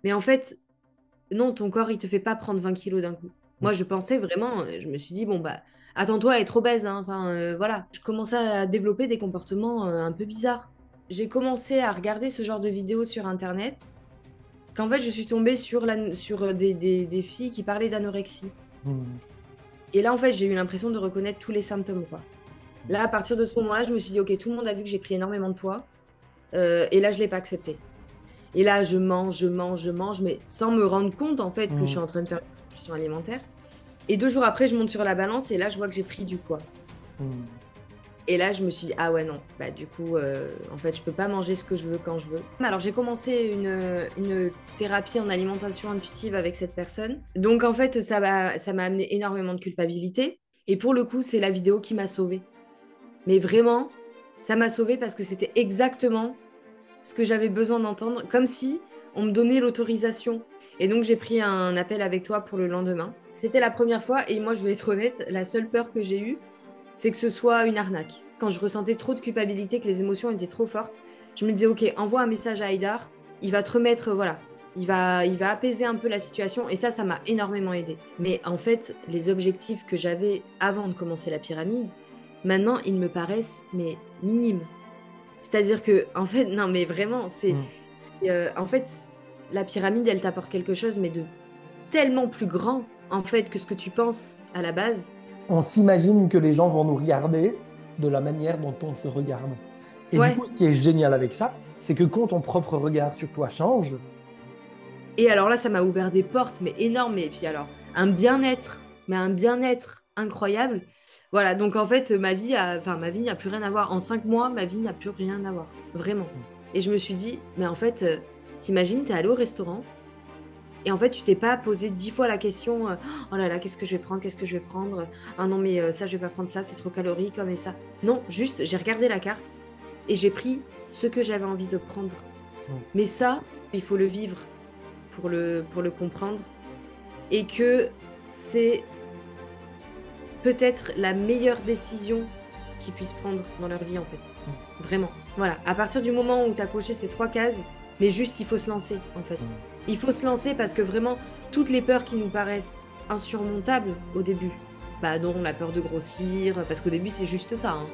Mais en fait, non, ton corps, il te fait pas prendre 20 kilos d'un coup. Mm. Moi, je pensais vraiment, je me suis dit, bon, bah, attends-toi à être obèse, hein. Enfin, voilà. Je commençais à développer des comportements un peu bizarres. J'ai commencé à regarder ce genre de vidéos sur Internet, qu'en fait, je suis tombée sur des filles qui parlaient d'anorexie. Mm. Et là, en fait, j'ai eu l'impression de reconnaître tous les symptômes, quoi. Là, à partir de ce moment-là, je me suis dit, OK, tout le monde a vu que j'ai pris énormément de poids, et là, je ne l'ai pas accepté. Et là, je mange, je mange, je mange, mais sans me rendre compte, en fait, que je suis Mm. en train de faire une compulsion alimentaire. Et 2 jours après, je monte sur la balance et là, je vois que j'ai pris du poids. Mm. Et là, je me suis dit, ah ouais, non, bah du coup, en fait, je peux pas manger ce que je veux quand je veux. Alors, j'ai commencé une thérapie en alimentation intuitive avec cette personne. Donc, en fait, ça m'a amené énormément de culpabilité. Et pour le coup, c'est la vidéo qui m'a sauvée. Mais vraiment, ça m'a sauvée parce que c'était exactement ce que j'avais besoin d'entendre, comme si on me donnait l'autorisation. Et donc, j'ai pris un appel avec toi pour le lendemain. C'était la première fois, et moi, je vais être honnête, la seule peur que j'ai eue, c'est que ce soit une arnaque. Quand je ressentais trop de culpabilité, que les émotions étaient trop fortes, je me disais, OK, envoie un message à Haïdar, il va te remettre, voilà, il va apaiser un peu la situation, et ça m'a énormément aidé. Mais en fait, les objectifs que j'avais avant de commencer la pyramide, maintenant, ils me paraissent, mais minimes. C'est-à-dire que, en fait, non, mais vraiment, Mm. en fait, la pyramide, elle t'apporte quelque chose, mais de tellement plus grand, en fait, que ce que tu penses à la base. On s'imagine que les gens vont nous regarder de la manière dont on se regarde. Et du Ouais. coup, ce qui est génial avec ça, c'est que quand ton propre regard sur toi change, Et alors là, ça m'a ouvert des portes, mais énormes. Et puis alors, un bien-être incroyable. Voilà, donc en fait, enfin, ma vie n'a plus rien à voir. En 5 mois, ma vie n'a plus rien à voir. Vraiment. Et je me suis dit, mais en fait, t'imagines, t'es allé au restaurant. Et en fait, tu t'es pas posé 10 fois la question, oh là là, qu'est-ce que je vais prendre, qu'est-ce que je vais prendre? Ah non, mais ça, je vais pas prendre ça, c'est trop calorique, comme et ça. Non, juste, j'ai regardé la carte et j'ai pris ce que j'avais envie de prendre. mm, Mais ça, il faut le vivre pour le comprendre. Et que c'est peut-être la meilleure décision qu'ils puissent prendre dans leur vie, en fait. Vraiment. Voilà. À partir du moment où tu as coché ces 3 cases, mais juste, il faut se lancer, en fait. mm, Il faut se lancer parce que vraiment, toutes les peurs qui nous paraissent insurmontables au début, bah non, la peur de grossir, parce qu'au début, c'est juste ça, hein.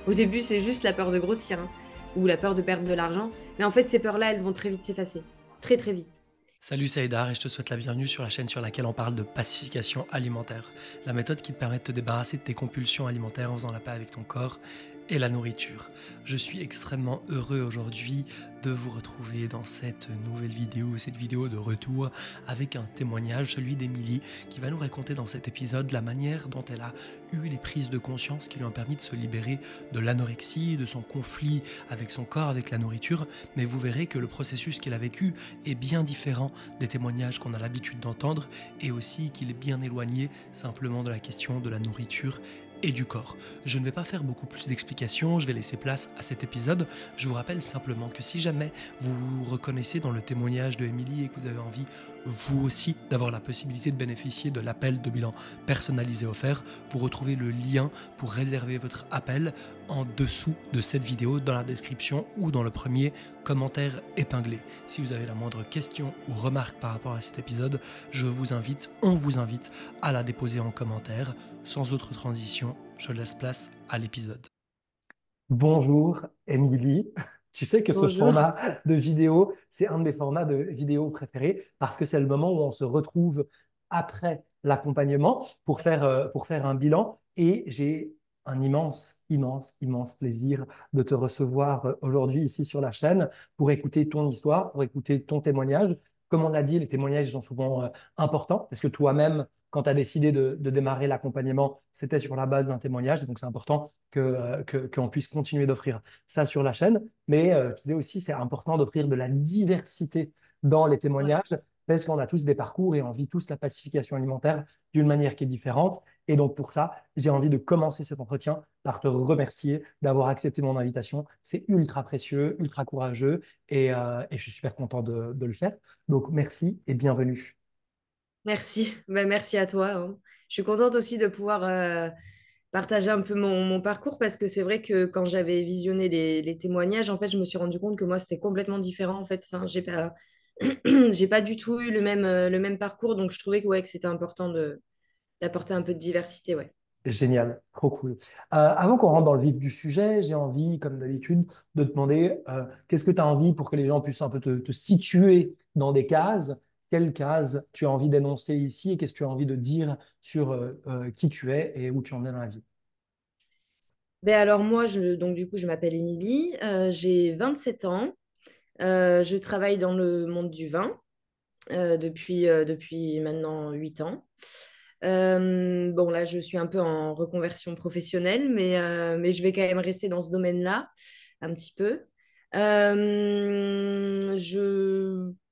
Au début, c'est juste la peur de grossir, hein, ou la peur de perdre de l'argent. Mais en fait, ces peurs-là, elles vont très vite s'effacer. Très, très vite. Salut, c'est Haïdar et je te souhaite la bienvenue sur la chaîne sur laquelle on parle de pacification alimentaire, la méthode qui te permet de te débarrasser de tes compulsions alimentaires en faisant la paix avec ton corps et la nourriture. Je suis extrêmement heureux aujourd'hui de vous retrouver dans cette nouvelle vidéo, cette vidéo de retour avec un témoignage, celui d'Émilie, qui va nous raconter dans cet épisode la manière dont elle a eu les prises de conscience qui lui ont permis de se libérer de l'anorexie, de son conflit avec son corps, avec la nourriture. Mais vous verrez que le processus qu'elle a vécu est bien différent des témoignages qu'on a l'habitude d'entendre et aussi qu'il est bien éloigné simplement de la question de la nourriture et du corps. Je ne vais pas faire beaucoup plus d'explications, je vais laisser place à cet épisode. Je vous rappelle simplement que si jamais vous vous reconnaissez dans le témoignage de Émilie et que vous avez envie, vous aussi, d'avoir la possibilité de bénéficier de l'appel de bilan personnalisé offert, vous retrouvez le lien pour réserver votre appel en dessous de cette vidéo, dans la description ou dans le premier commentaire épinglé. Si vous avez la moindre question ou remarque par rapport à cet épisode, on vous invite à la déposer en commentaire. Sans autre transition, je laisse place à l'épisode. bonjour Émilie. Tu sais que ce Bonjour. format de vidéo, c'est un de mes formats de vidéo préférés parce que c'est le moment où on se retrouve après l'accompagnement pour faire un bilan. Et j'ai un immense, immense, immense plaisir de te recevoir aujourd'hui ici sur la chaîne pour écouter ton histoire, pour écouter ton témoignage. Comme on l'a dit, les témoignages sont souvent importants parce que toi-même, quand tu as décidé de démarrer l'accompagnement, c'était sur la base d'un témoignage. Donc, c'est important qu'on puisse continuer d'offrir ça sur la chaîne. Mais je disais aussi, c'est important d'offrir de la diversité dans les Ouais. témoignages parce qu'on a tous des parcours et on vit tous la pacification alimentaire d'une manière qui est différente. Et donc, pour ça, j'ai envie de commencer cet entretien par te remercier d'avoir accepté mon invitation. C'est ultra précieux, ultra courageux et je suis super content de le faire. Donc, merci et bienvenue. Merci. Ben, merci à toi, hein. Je suis contente aussi de pouvoir partager un peu mon parcours parce que c'est vrai que quand j'avais visionné les témoignages, en fait, je me suis rendu compte que moi, c'était complètement différent. En fait, enfin, j'ai pas. J'ai pas du tout eu le même parcours, donc je trouvais que, ouais, que c'était important d'apporter un peu de diversité, ouais. Génial, trop cool. Avant qu'on rentre dans le vif du sujet, j'ai envie, comme d'habitude, de te demander qu'est-ce que tu as envie pour que les gens puissent un peu te situer dans des cases. Quelles cases tu as envie d'énoncer ici et qu'est-ce que tu as envie de dire sur qui tu es et où tu en es dans la vie? Ben alors moi, donc du coup, je m'appelle Émilie, j'ai 27 ans, je travaille dans le monde du vin depuis maintenant 8 ans. Bon, là, je suis un peu en reconversion professionnelle, mais je vais quand même rester dans ce domaine-là un petit peu.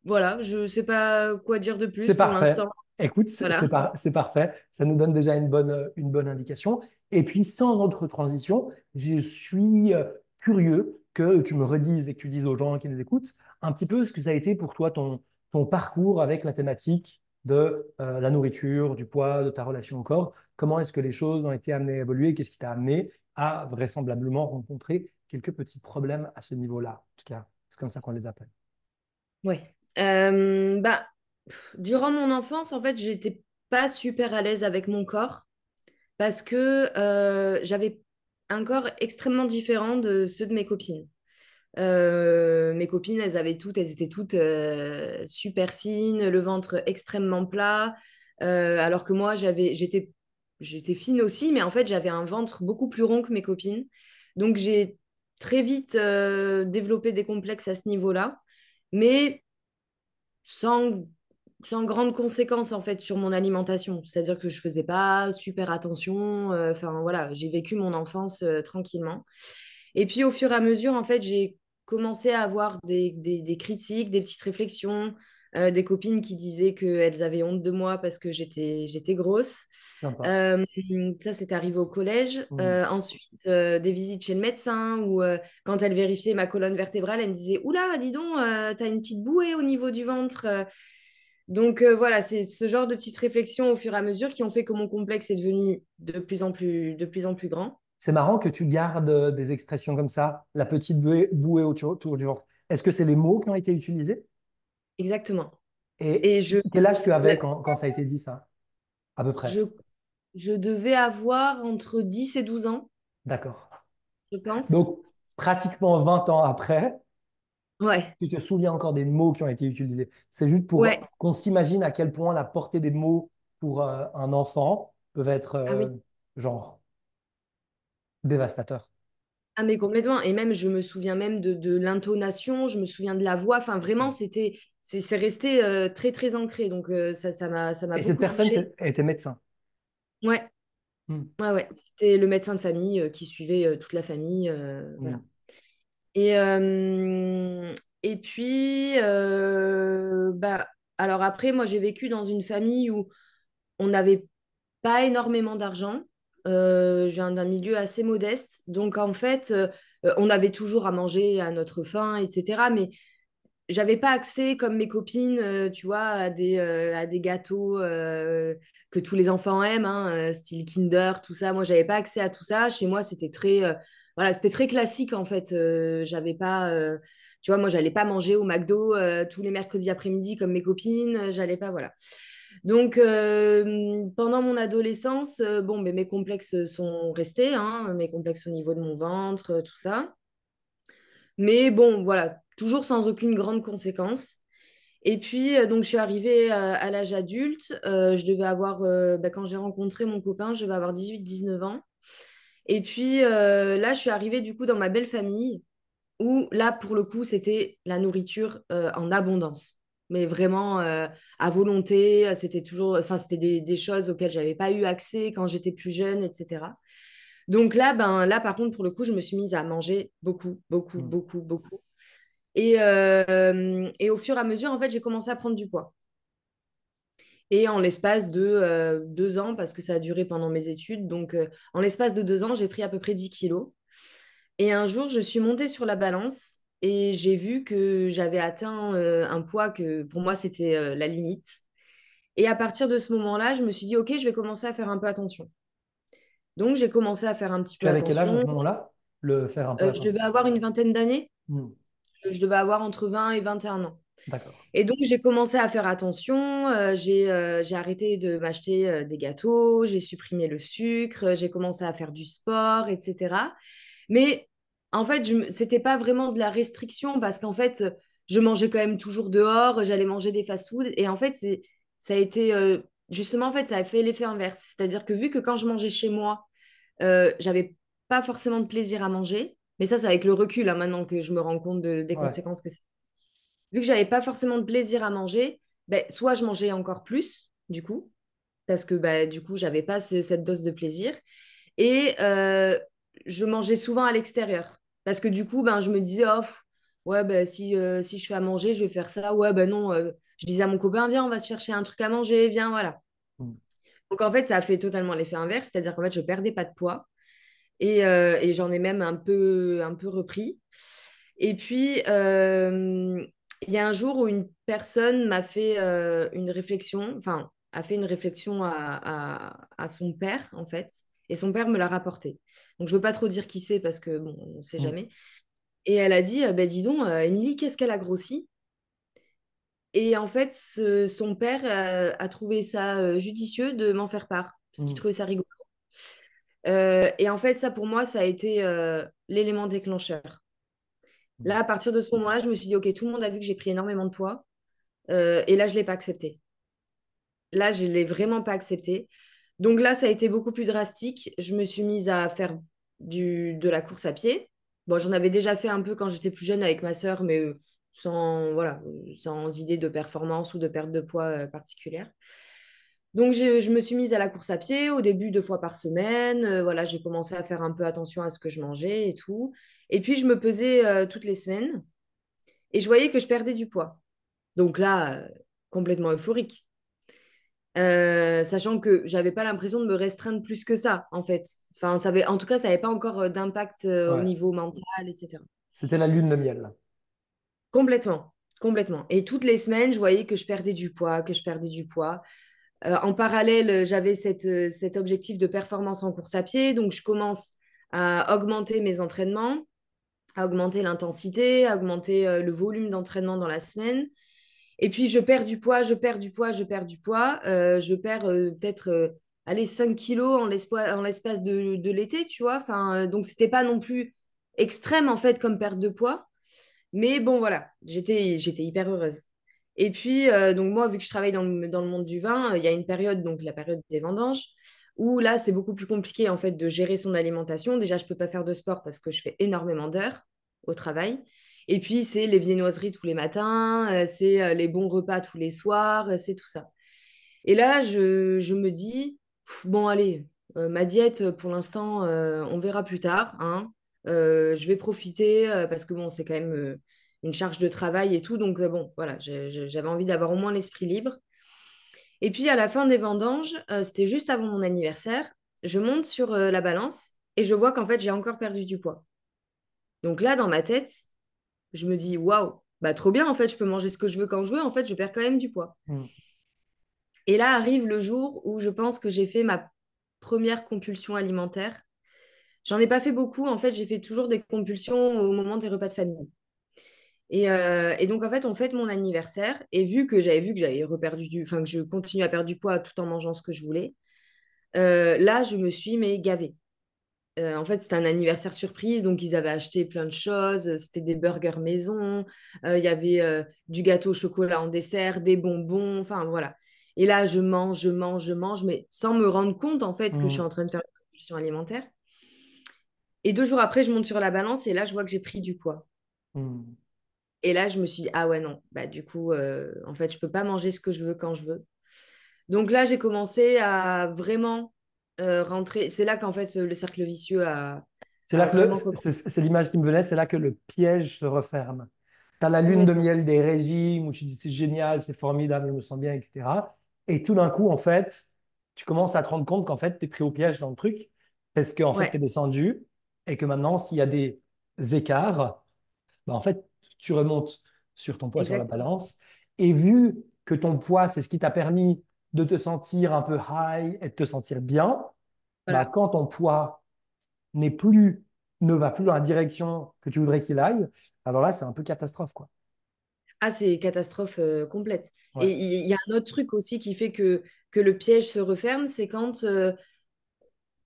Voilà, je sais pas quoi dire de C'est plus pour parfait. l'instant. Écoute, Voilà. c'est parfait. Ça nous donne déjà une bonne indication. Et puis, sans autre transition, je suis curieux que tu me redises et que tu dises aux gens qui nous écoutent un petit peu ce que ça a été pour toi ton parcours avec la thématique de la nourriture, du poids, de ta relation au corps. Comment est-ce que les choses ont été amenées à évoluer? Qu'est-ce qui t'a amené à vraisemblablement rencontrer quelques petits problèmes à ce niveau-là? En tout cas, c'est comme ça qu'on les appelle. Ouais. Bah, durant mon enfance, en fait, j'étais pas super à l'aise avec mon corps parce que j'avais un corps extrêmement différent de ceux de mes copines. Mes copines, elles étaient toutes super fines, le ventre extrêmement plat, alors que moi, j'étais fine aussi, mais en fait, j'avais un ventre beaucoup plus rond que mes copines. Donc, j'ai très vite développé des complexes à ce niveau-là, mais sans, sans grande conséquence en fait sur mon alimentation. C'est-à-dire que je faisais pas super attention. Enfin, voilà, j'ai vécu mon enfance tranquillement. Et puis au fur et à mesure, en fait, j'ai commencé à avoir des critiques, des petites réflexions, des copines qui disaient qu'elles avaient honte de moi parce que j'étais grosse. Sympa. Euh, Ça, c'était arrivé au collège. Hmm. Ensuite, des visites chez le médecin où, quand elle vérifiait ma colonne vertébrale, elle me disait: Oula, dis donc, t'as une petite bouée au niveau du ventre. Donc voilà, c'est ce genre de petites réflexions au fur et à mesure qui ont fait que mon complexe est devenu de plus en plus grand. C'est marrant que tu gardes des expressions comme ça, la petite bouée autour du ventre. Est-ce que c'est les mots qui ont été utilisés? Exactement. Et Et quel âge tu avais la- quand ça a été dit ça? À peu je, près. je devais avoir entre 10 et 12 ans, D'accord. je pense. Donc, pratiquement 20 ans après, Ouais, tu te souviens encore des mots qui ont été utilisés. C'est juste pour ouais. qu'on s'imagine à quel point la portée des mots pour un enfant peut être Ah oui. genre dévastateur. Ah mais complètement. Et même, je me souviens même de l'intonation, je me souviens de la voix. Enfin, vraiment, c'est resté très, très ancré. Donc, ça m'a Et cette beaucoup personne touchée. était médecin. Ouais, Hmm. ouais, ouais. C'était le médecin de famille qui suivait toute la famille. Hmm. Voilà. Et, euh, et puis, bah, alors après, moi, j'ai vécu dans une famille où on n'avait pas énormément d'argent. Je viens d'un milieu assez modeste. Donc, en fait, on avait toujours à manger à notre faim, etc. Mais j'avais pas accès, comme mes copines, tu vois, à des gâteaux que tous les enfants aiment, hein, style Kinder, tout ça. Moi, j'avais pas accès à tout ça. Chez moi, voilà, c'était très classique, en fait. J'avais pas, tu vois, moi, j'allais pas manger au McDo tous les mercredis après-midi comme mes copines. J'allais pas, voilà. Donc, pendant mon adolescence, bon, ben, mes complexes sont restés, hein, mes complexes au niveau de mon ventre, tout ça. Mais bon, voilà, toujours sans aucune grande conséquence. Et puis, donc, je suis arrivée à l'âge adulte. Je devais avoir, bah, quand j'ai rencontré mon copain, je devais avoir 18-19 ans. Et puis, là, je suis arrivée du coup dans ma belle famille où, là, pour le coup, c'était la nourriture en abondance. Mais vraiment à volonté. C'était toujours, enfin, c'était des choses auxquelles j'avais pas eu accès quand j'étais plus jeune, etc. Donc là, là, par contre, pour le coup, je me suis mise à manger beaucoup, beaucoup, Hmm. beaucoup, beaucoup. Et au fur et à mesure, en fait, j'ai commencé à prendre du poids. Et en l'espace de 2 ans, parce que ça a duré pendant mes études, donc en l'espace de 2 ans, j'ai pris à peu près 10 kilos. Et un jour, je suis montée sur la balance et j'ai vu que j'avais atteint un poids que pour moi, c'était la limite. Et à partir de ce moment-là, je me suis dit, OK, je vais commencer à faire un peu attention. Donc, j'ai commencé à faire un petit Tu peu avais quel âge à ce attention. moment-là? Le faire un peu Je attention. devais avoir une vingtaine d'années. Hmm. Je devais avoir entre 20 et 21 ans. D'accord. Et donc, j'ai commencé à faire attention. J'ai arrêté de m'acheter des gâteaux, j'ai supprimé le sucre, j'ai commencé à faire du sport, etc. Mais en fait, c'était pas vraiment de la restriction parce qu'en fait, je mangeais quand même toujours dehors, j'allais manger des fast-food. Et en fait, ça a été justement, en fait, ça a fait l'effet inverse. C'est-à-dire que vu que quand je mangeais chez moi, j'avais pas forcément de plaisir à manger, mais ça, c'est avec le recul, hein, maintenant que je me rends compte des Ouais. conséquences que ça. Vu que j'avais pas forcément de plaisir à manger, ben, soit je mangeais encore plus, du coup, parce que ben, du coup, j'avais pas cette dose de plaisir. Et je mangeais souvent à l'extérieur. Parce que du coup, ben, je me disais, oh, ouais, ben, si je fais à manger, je vais faire ça. Ouais, ben non, je disais à mon copain, viens, on va se chercher un truc à manger, viens, voilà. Mm. Donc en fait, ça a fait totalement l'effet inverse, c'est-à-dire qu'en fait, je perdais pas de poids et j'en ai même un peu repris. Et puis, il y a un jour où une personne m'a fait une réflexion, enfin, a fait une réflexion à son père, en fait, et son père me l'a rapporté. Donc, je veux pas trop dire qui c'est parce que, bon, on sait Mm. jamais. Et elle a dit, bah, dis donc, Émilie, qu'est-ce qu'elle a grossi? Et en fait, son père a trouvé ça judicieux de m'en faire part, parce qu'il Mm. trouvait ça rigolo. Et en fait, ça, pour moi, ça a été l'élément déclencheur. Mm. Là, à partir de ce moment-là, je me suis dit, OK, tout le monde a vu que j'ai pris énormément de poids. Et là, je ne l'ai pas accepté. Là, je ne l'ai vraiment pas accepté. Donc là, ça a été beaucoup plus drastique. Je me suis mise à faire de la course à pied. Bon, j'en avais déjà fait un peu quand j'étais plus jeune avec ma sœur, mais voilà, sans idée de performance ou de perte de poids particulière. Donc, je me suis mise à la course à pied, au début 2 fois par semaine. Voilà, j'ai commencé à faire un peu attention à ce que je mangeais et tout. Et puis, je me pesais toutes les semaines et je voyais que je perdais du poids. Donc là, complètement euphorique. Sachant que j'avais pas l'impression de me restreindre plus que ça, en fait. Enfin, en tout cas, ça n'avait pas encore d'impact au Ouais. niveau mental, etc. C'était la lune de miel. Complètement, complètement. Et toutes les semaines, je voyais que je perdais du poids, que je perdais du poids. En parallèle, j'avais cet objectif de performance en course à pied, donc je commence à augmenter mes entraînements, à augmenter l'intensité, à augmenter le volume d'entraînement dans la semaine. Et puis, je perds du poids, je perds du poids, je perds du poids. Je perds peut-être allez, 5 kilos en l'espace de l'été, tu vois. Enfin, donc, c'était pas non plus extrême, en fait, comme perte de poids. Mais bon, voilà, j'étais hyper heureuse. Et puis, donc moi, vu que je travaille dans le monde du vin, il y a une période, donc la période des vendanges, où là, c'est beaucoup plus compliqué, en fait, de gérer son alimentation. Déjà, je peux pas faire de sport parce que je fais énormément d'heures au travail. Et puis, c'est les viennoiseries tous les matins, c'est les bons repas tous les soirs, c'est tout ça. Et là, je me dis, bon, allez, ma diète, pour l'instant, on verra plus tard, hein. Je vais profiter parce que, bon, c'est quand même une charge de travail et tout. Donc, bon, voilà, j'avais envie d'avoir au moins l'esprit libre. Et puis, à la fin des vendanges, c'était juste avant mon anniversaire, je monte sur la balance et je vois qu'en fait, j'ai encore perdu du poids. Donc là, dans ma tête, je me dis, waouh, bah trop bien, en fait, je peux manger ce que je veux quand je veux, en fait, je perds quand même du poids. Mm. Et là arrive le jour où je pense que j'ai fait ma première compulsion alimentaire. J'en ai pas fait beaucoup, en fait, j'ai fait toujours des compulsions au moment des repas de famille. Et donc, en fait, on fête mon anniversaire. Et vu que j'avais reperdu enfin, que je continue à perdre du poids tout en mangeant ce que je voulais, là, je me suis mais gavée. En fait, c'était un anniversaire surprise, donc ils avaient acheté plein de choses. C'était des burgers maison, il y avait du gâteau au chocolat en dessert, des bonbons, enfin voilà. Et là, je mange, je mange, je mange, mais sans me rendre compte en fait que je suis Mm. en train de faire une compulsion alimentaire. Et 2 jours après, je monte sur la balance et là, je vois que j'ai pris du poids. Mm. Et là, je me suis dit, ah ouais, non, bah du coup, en fait, je peux pas manger ce que je veux quand je veux. Donc là, j'ai commencé à vraiment rentrer. C'est là qu'en fait, le cercle vicieux C'est là a que vraiment c'est l'image qui me venait, c'est là que le piège se referme. Tu as la lune de complètement. miel des régimes où tu dis c'est génial, c'est formidable, je me sens bien, etc. Et tout d'un coup, en fait, tu commences à te rendre compte qu'en fait, tu es pris au piège dans le truc parce qu'en fait, tu es Ouais, descendu et que maintenant, s'il y a des écarts, bah, en fait, tu remontes sur ton poids sur la exactement. balance. Et vu que ton poids, c'est ce qui t'a permis de te sentir un peu high et de te sentir bien, bah, Voilà. quand ton poids n'est plus, ne va plus dans la direction que tu voudrais qu'il aille, alors là, c'est un peu catastrophe, quoi. Ah, c'est catastrophe complète. Et Ouais. il y a un autre truc aussi qui fait que le piège se referme, c'est quand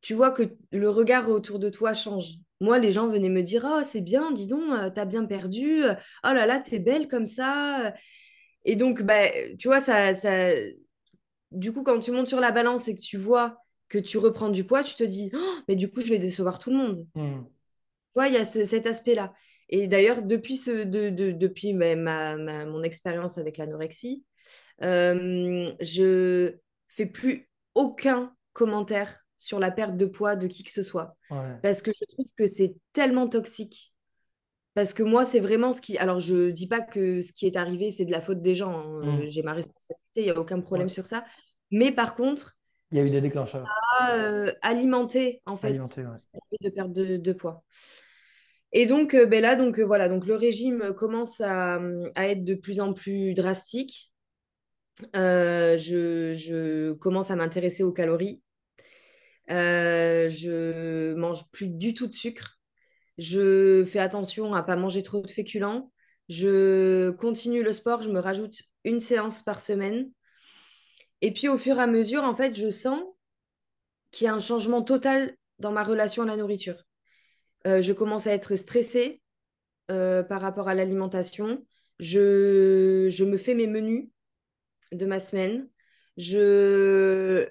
tu vois que le regard autour de toi change. Moi, les gens venaient me dire, oh, c'est bien, dis donc, t'as bien perdu. Oh là là, t'es belle comme ça. Et donc, bah, tu vois, du coup, quand tu montes sur la balance et que tu vois que tu reprends du poids, tu te dis, oh, mais du coup, je vais décevoir tout le monde. Tu Hmm. vois, il y a cet aspect-là. Et d'ailleurs, depuis mon expérience avec l'anorexie, je fais plus aucun commentaire sur la perte de poids de qui que ce soit. Ouais. Parce que je trouve que c'est tellement toxique. Parce que moi, c'est vraiment ce qui... Alors, je dis pas que ce qui est arrivé, c'est de la faute des gens, hein. Hmm. J'ai ma responsabilité, il n'y a aucun problème Ouais. sur ça. Mais par contre, Il y a eu des ça déclencheurs a alimenté, en fait, alimentés. Ouais. cette envie de perte de poids. Et donc, ben là, voilà, donc le régime commence à être de plus en plus drastique. Je commence à m'intéresser aux calories. Je mange plus du tout de sucre. Je fais attention à pas manger trop de féculents. Je continue le sport. Je me rajoute une séance par semaine. Et puis, au fur et à mesure, en fait, je sens qu'il y a un changement total dans ma relation à la nourriture. Je commence à être stressée par rapport à l'alimentation. Je me fais mes menus de ma semaine. Je,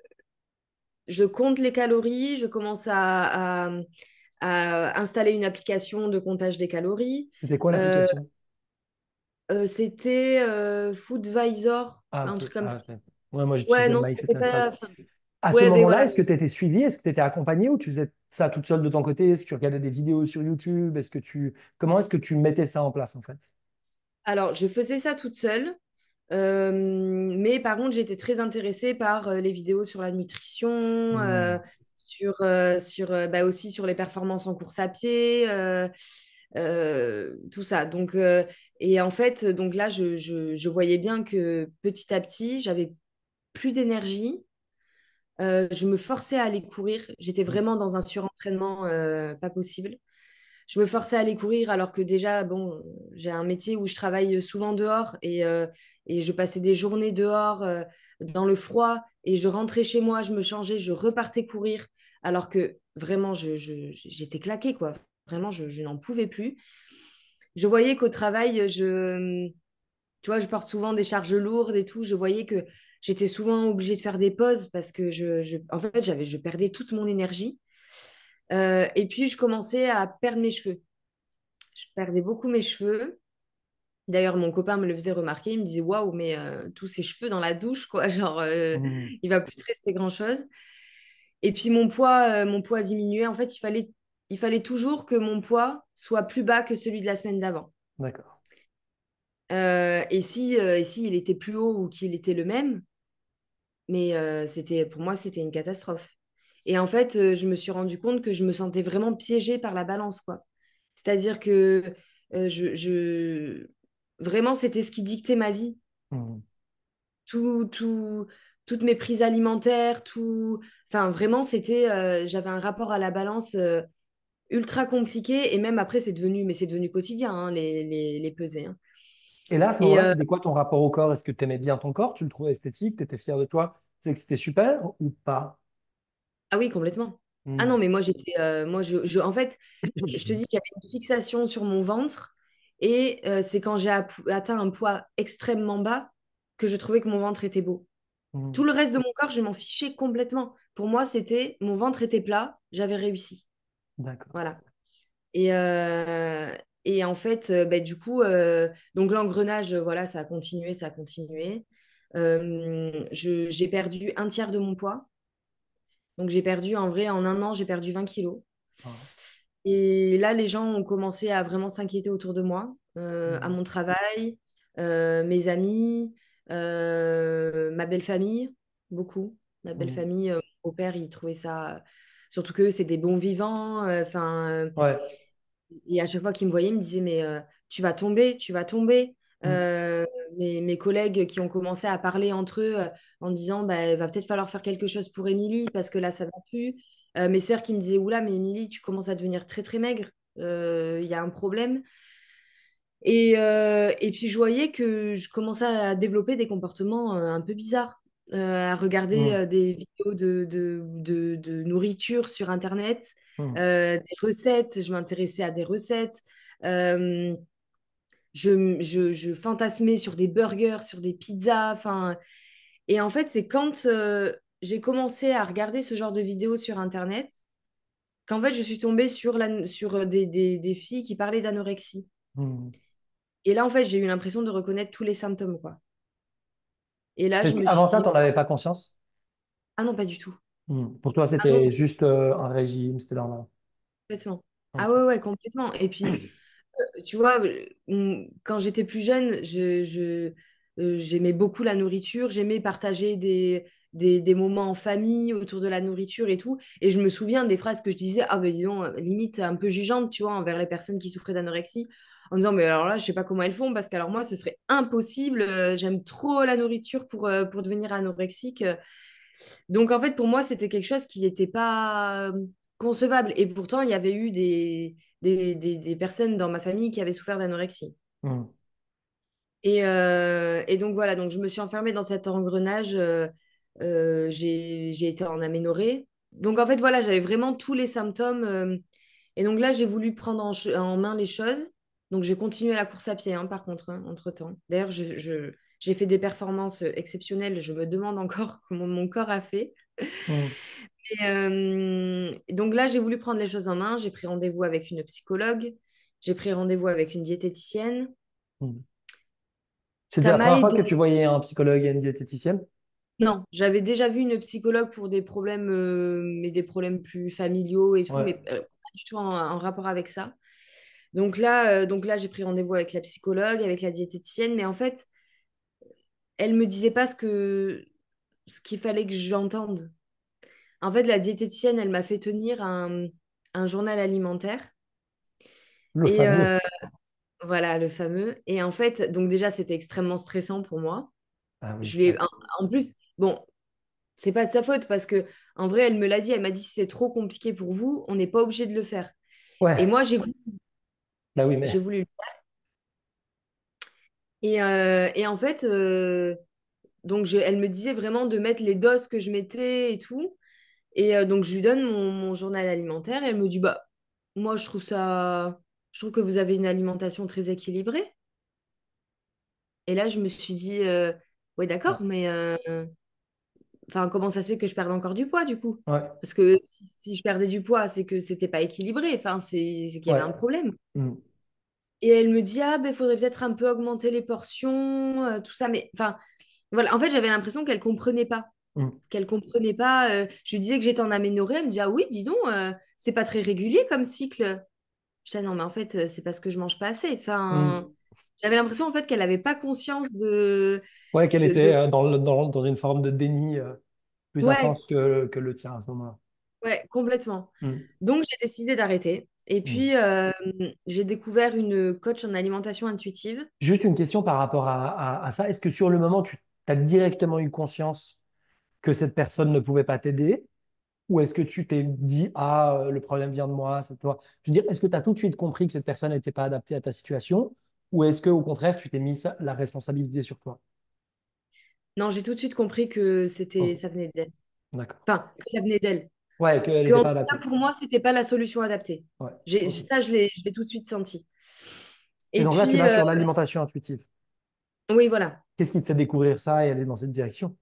je compte les calories, je commence à installer une application de comptage des calories. C'était quoi Euh, l'application? C'était Foodvisor, Ah, un ok. truc comme ça. Ah, ok. Ouais, moi, Ouais, j'utilisais non, c'était MyFitnessPal. pas. À ce Ouais, ben moment-là, voilà. est-ce que tu étais suivi? Est-ce que tu étais accompagné ou tu faisais ça toute seule de ton côté? Est-ce que tu regardais des vidéos sur YouTube? Comment est-ce que tu mettais ça en place en fait? Alors, je faisais ça toute seule. Mais par contre, j'étais très intéressée par les vidéos sur la nutrition, Hmm. bah, aussi sur les performances en course à pied, tout ça. Donc, et en fait, donc là, je voyais bien que petit à petit, j'avais plus d'énergie. Je me forçais à aller courir. J'étais vraiment dans un surentraînement pas possible. Je me forçais à aller courir alors que déjà, bon, j'ai un métier où je travaille souvent dehors et je passais des journées dehors dans le froid et je rentrais chez moi, je me changeais, je repartais courir alors que vraiment, j'étais claquée, quoi. Vraiment, je n'en pouvais plus. Je voyais qu'au travail, tu vois, je porte souvent des charges lourdes et tout. Je voyais que j'étais souvent obligée de faire des pauses parce que en fait, je perdais toute mon énergie. Et puis, je commençais à perdre mes cheveux. Je perdais beaucoup mes cheveux. D'ailleurs, mon copain me le faisait remarquer. Il me disait, waouh, mais tous ces cheveux dans la douche, quoi. Genre, Hmm. il va plus te rester grand-chose. Et puis, mon poids diminuait. En fait, il fallait toujours que mon poids soit plus bas que celui de la semaine d'avant. D'accord. Et si il était plus haut ou qu'il était le même, mais pour moi, c'était une catastrophe. Et en fait, je me suis rendu compte que je me sentais vraiment piégée par la balance, quoi. C'est-à-dire que vraiment, c'était ce qui dictait ma vie. Hmm. Tout, tout, toutes mes prises alimentaires, tout. Enfin, vraiment, j'avais un rapport à la balance ultra compliqué. Et même après, c'est devenu quotidien, hein, les pesées, hein. Et là, à ce Et moment-là, c'était quoi ton rapport au corps? Est-ce que tu aimais bien ton corps? Tu le trouvais esthétique? Tu étais fier de toi? Tu sais que c'était super ou pas? ah oui, complètement. Ah Hmm. non, mais moi, en fait, je te dis qu'il y avait une fixation sur mon ventre. Et c'est quand j'ai atteint un poids extrêmement bas que je trouvais que mon ventre était beau. Tout Hmm. le reste de mon corps, je m'en fichais complètement. Pour moi, c'était mon ventre était plat, j'avais réussi. D'accord. Voilà. Et, euh, et en fait, bah, du coup, donc l'engrenage, voilà, ça a continué, ça a continué. J'ai perdu un tiers de mon poids. Donc j'ai perdu, en vrai, en un an, j'ai perdu 20 kilos. Ah. Et là, les gens ont commencé à vraiment s'inquiéter autour de moi, à Hmm. mon travail, mes amis, ma belle famille, beaucoup. Ma belle Hmm. famille, mon beau-père, il trouvait ça. Surtout que c'est des bons vivants. Enfin, Ouais. et à chaque fois qu'ils me voyaient, ils me disaient, mais tu vas tomber, tu vas tomber. Hmm. Euh, mes collègues qui ont commencé à parler entre eux en disant, bah, il va peut-être falloir faire quelque chose pour Émilie parce que là, ça va plus. Mes sœurs qui me disaient, oula, mais Émilie, tu commences à devenir très, très maigre. Il y a un problème. Et puis, je voyais que je commençais à développer des comportements un peu bizarres, à regarder Mm. des vidéos de nourriture sur Internet, Mm. des recettes. Je m'intéressais à des recettes. Euh, je fantasmais sur des burgers, sur des pizzas. Enfin, et en fait, c'est quand j'ai commencé à regarder ce genre de vidéos sur Internet qu'en fait, je suis tombée sur des filles qui parlaient d'anorexie. Mm. Et là, en fait, j'ai eu l'impression de reconnaître tous les symptômes, quoi. Et là, je me suis Avant ça, dit, tu n'en avais pas conscience? ah non, pas du tout. Pour toi, Ah non, c'était juste un régime, c'était normal. complètement. Ah Ok. ouais, ouais, complètement. Et puis, tu vois, quand j'étais plus jeune, j'aimais beaucoup la nourriture, j'aimais partager des moments en famille autour de la nourriture et tout. Et je me souviens des phrases que je disais, ah ben dis donc, limite un peu jugeante, tu vois, envers les personnes qui souffraient d'anorexie, en disant, mais alors là, je sais pas comment elles font, parce qu'alors moi, ce serait impossible, j'aime trop la nourriture pour devenir anorexique. Donc en fait, pour moi, c'était quelque chose qui n'était pas concevable. Et pourtant, il y avait eu des personnes dans ma famille qui avaient souffert d'anorexie. Mm. Et donc voilà, donc je me suis enfermée dans cet engrenage. J'ai été en aménorrhée. Donc en fait, voilà, j'avais vraiment tous les symptômes. Et donc là, j'ai voulu prendre en main les choses. Donc j'ai continué la course à pied, hein, par contre, hein, entre-temps. D'ailleurs, j'ai fait des performances exceptionnelles. Je me demande encore comment mon corps a fait. Mm. Et donc là, j'ai voulu prendre les choses en main. J'ai pris rendez-vous avec une psychologue. J'ai pris rendez-vous avec une diététicienne. Mm. C'était Ça la m'a première fois aidé. que tu voyais un psychologue et une diététicienne? Non, j'avais déjà vu une psychologue pour des problèmes, mais des problèmes plus familiaux et tout, Ouais. mais pas du tout en rapport avec ça. Donc là, j'ai pris rendez-vous avec la psychologue, avec la diététicienne, mais en fait, elle me disait pas ce qu'il fallait que j'entende. En fait, la diététicienne, elle m'a fait tenir un journal alimentaire. Le Et fameux. voilà, le fameux. Et en fait, donc déjà, c'était extrêmement stressant pour moi. Ah oui. Je lui Ouais. ai, en plus, bon, c'est pas de sa faute parce que en vrai, elle me l'a dit. Elle m'a dit si c'est trop compliqué pour vous, on n'est pas obligé de le faire. Et Ouais. moi, Bah oui, j'ai mais. voulu. Et en fait, donc elle me disait vraiment de mettre les doses que je mettais et tout. Et donc je lui donne mon journal alimentaire et elle me dit bah moi je trouve que vous avez une alimentation très équilibrée. Et là, je me suis dit ouais d'accord, mais enfin, comment ça se fait que je perde encore du poids du coup? Ouais. Parce que si je perdais du poids, c'est que c'était pas équilibré. Enfin, c'est qu'il y avait Ouais. un problème. Mm. Et elle me dit, ah, ben, il faudrait peut-être un peu augmenter les portions, tout ça. Mais enfin, voilà. En fait, j'avais l'impression qu'elle comprenait pas. Mm. Qu'elle comprenait pas. Je lui disais que j'étais en aménorrhée. Elle me dit, ah oui, dis donc, c'est pas très régulier comme cycle. Je disais, non, mais en fait, c'est parce que je mange pas assez. Enfin, Mm. j'avais l'impression en fait qu'elle avait pas conscience de, Ouais, qu'elle de, était de- dans une forme de déni plus Ouais, intense que le tien à ce moment-là. ouais, complètement. Mm. Donc, j'ai décidé d'arrêter. Et Mm. puis, j'ai découvert une coach en alimentation intuitive. Juste une question par rapport à ça. Est-ce que sur le moment, tu as directement eu conscience que cette personne ne pouvait pas t'aider? Ou est-ce que tu t'es dit, ah, le problème vient de moi, c'est toi? Je veux dire, est-ce que tu as tout de suite compris que cette personne n'était pas adaptée à ta situation? Ou est-ce que au contraire, tu t'es mis la responsabilité sur toi? Non, j'ai tout de suite compris que Ok, ça venait d'elle. d'accord. Enfin, que ça venait d'elle. Ouais, qu'elle Que n'était en pas tout cas, adaptée. pour moi, c'était pas la solution adaptée. Ouais, J'ai, ok. ça, je l'ai tout de suite senti. Et Et donc là, tu puis, vas sur l'alimentation intuitive. oui, voilà. Qu'est-ce qui te fait découvrir ça et aller dans cette direction?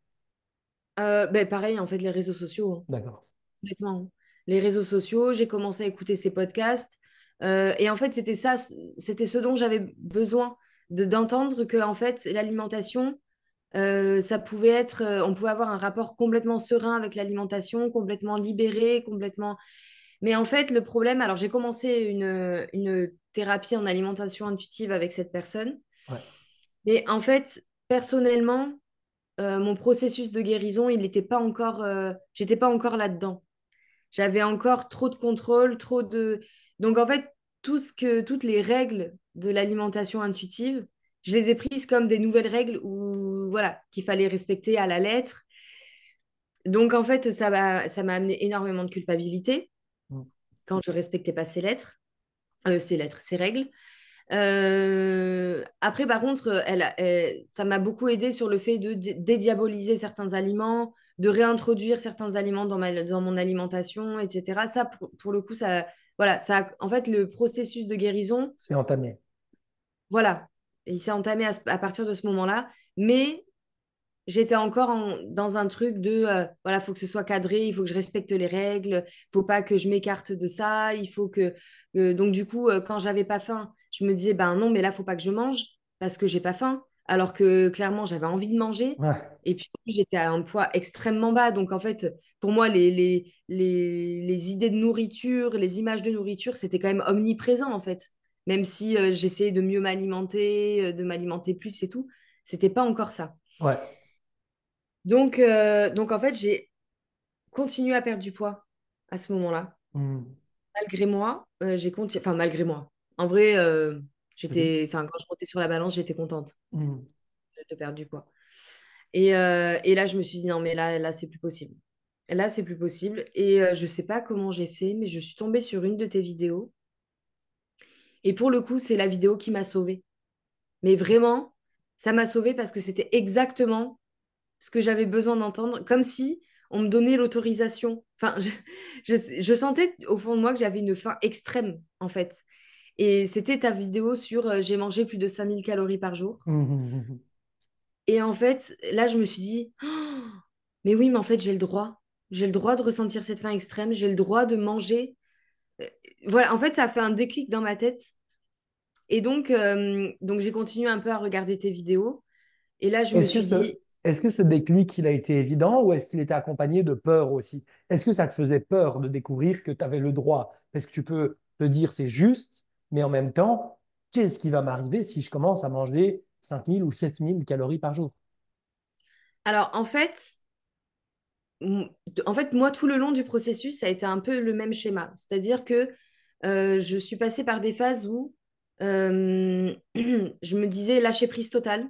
Ben, pareil, en fait, les réseaux sociaux, hein, D'accord. complètement, hein. Les réseaux sociaux, j'ai commencé à écouter ces podcasts. Et en fait, c'était ça, c'était ce dont j'avais besoin d'entendre que, en fait, l'alimentation, ça pouvait être, on pouvait avoir un rapport complètement serein avec l'alimentation, complètement libéré, complètement. Mais en fait, le problème, alors j'ai commencé une thérapie en alimentation intuitive avec cette personne. Ouais. Mais en fait, personnellement, mon processus de guérison, il n'était pas encore, j'étais pas encore là-dedans. J'avais encore trop de contrôle, trop de. Donc en fait, toutes les règles de l'alimentation intuitive, je les ai prises comme des nouvelles règles où, voilà, qu'il fallait respecter à la lettre. Donc en fait, ça m'a amené énormément de culpabilité Mm. quand je respectais pas ces lettres, ces règles. Après, par contre, ça m'a beaucoup aidé sur le fait de dédiaboliser certains aliments, de réintroduire certains aliments dans mon alimentation, etc. Ça, pour le coup, ça, voilà, en fait, le processus de guérison, C'est entamé. voilà, il s'est entamé à partir de ce moment-là. Mais j'étais encore dans un truc de, voilà, il faut que ce soit cadré, il faut que je respecte les règles, il faut pas que je m'écarte de ça, il faut donc du coup, quand j'avais pas faim, je me disais, ben non, mais là, faut pas que je mange parce que j'ai pas faim, alors que clairement, j'avais envie de manger. Ouais, Et puis, en plus, j'étais à un poids extrêmement bas. Donc, en fait, pour moi, les idées de nourriture, les images de nourriture, c'était quand même omniprésent, en fait. Même si j'essayais de mieux m'alimenter, de m'alimenter plus et tout, c'était pas encore ça. ouais. Donc en fait, j'ai continué à perdre du poids à ce moment-là. Hmm. Malgré moi, j'ai continué. Enfin, malgré moi. En vrai, C'est- enfin, quand je montais sur la balance, j'étais contente hmm. de perdre du poids. Et là, je me suis dit, non, mais là, c'est plus possible. Là, c'est plus possible. Et je sais pas comment j'ai fait, mais je suis tombée sur une de tes vidéos. Et pour le coup, c'est la vidéo qui m'a sauvée. Mais vraiment, ça m'a sauvée parce que c'était exactement ce que j'avais besoin d'entendre, comme si on me donnait l'autorisation. Enfin, je sentais au fond de moi que j'avais une faim extrême, en fait. Et c'était ta vidéo sur j'ai mangé plus de 5 000 calories par jour. Hmm, hmm, hmm, hmm. Et en fait, là, je me suis dit, oh, mais oui, mais en fait, j'ai le droit. J'ai le droit de ressentir cette faim extrême. J'ai le droit de manger. Euh, Voilà, en fait, ça a fait un déclic dans ma tête. Et donc j'ai continué un peu à regarder tes vidéos. Et là, je me Est-ce que suis dit, est-ce que ce déclic, il a été évident ou est-ce qu'il était accompagné de peur aussi? Est-ce que ça te faisait peur de découvrir que tu avais le droit? Parce que tu peux te dire c'est juste, mais en même temps, qu'est-ce qui va m'arriver si je commence à manger 5 000 ou 7 000 calories par jour? alors m- en fait, moi, tout le long du processus, ça a été un peu le même schéma. C'est-à-dire que je suis passée par des phases où je me disais lâcher prise totale,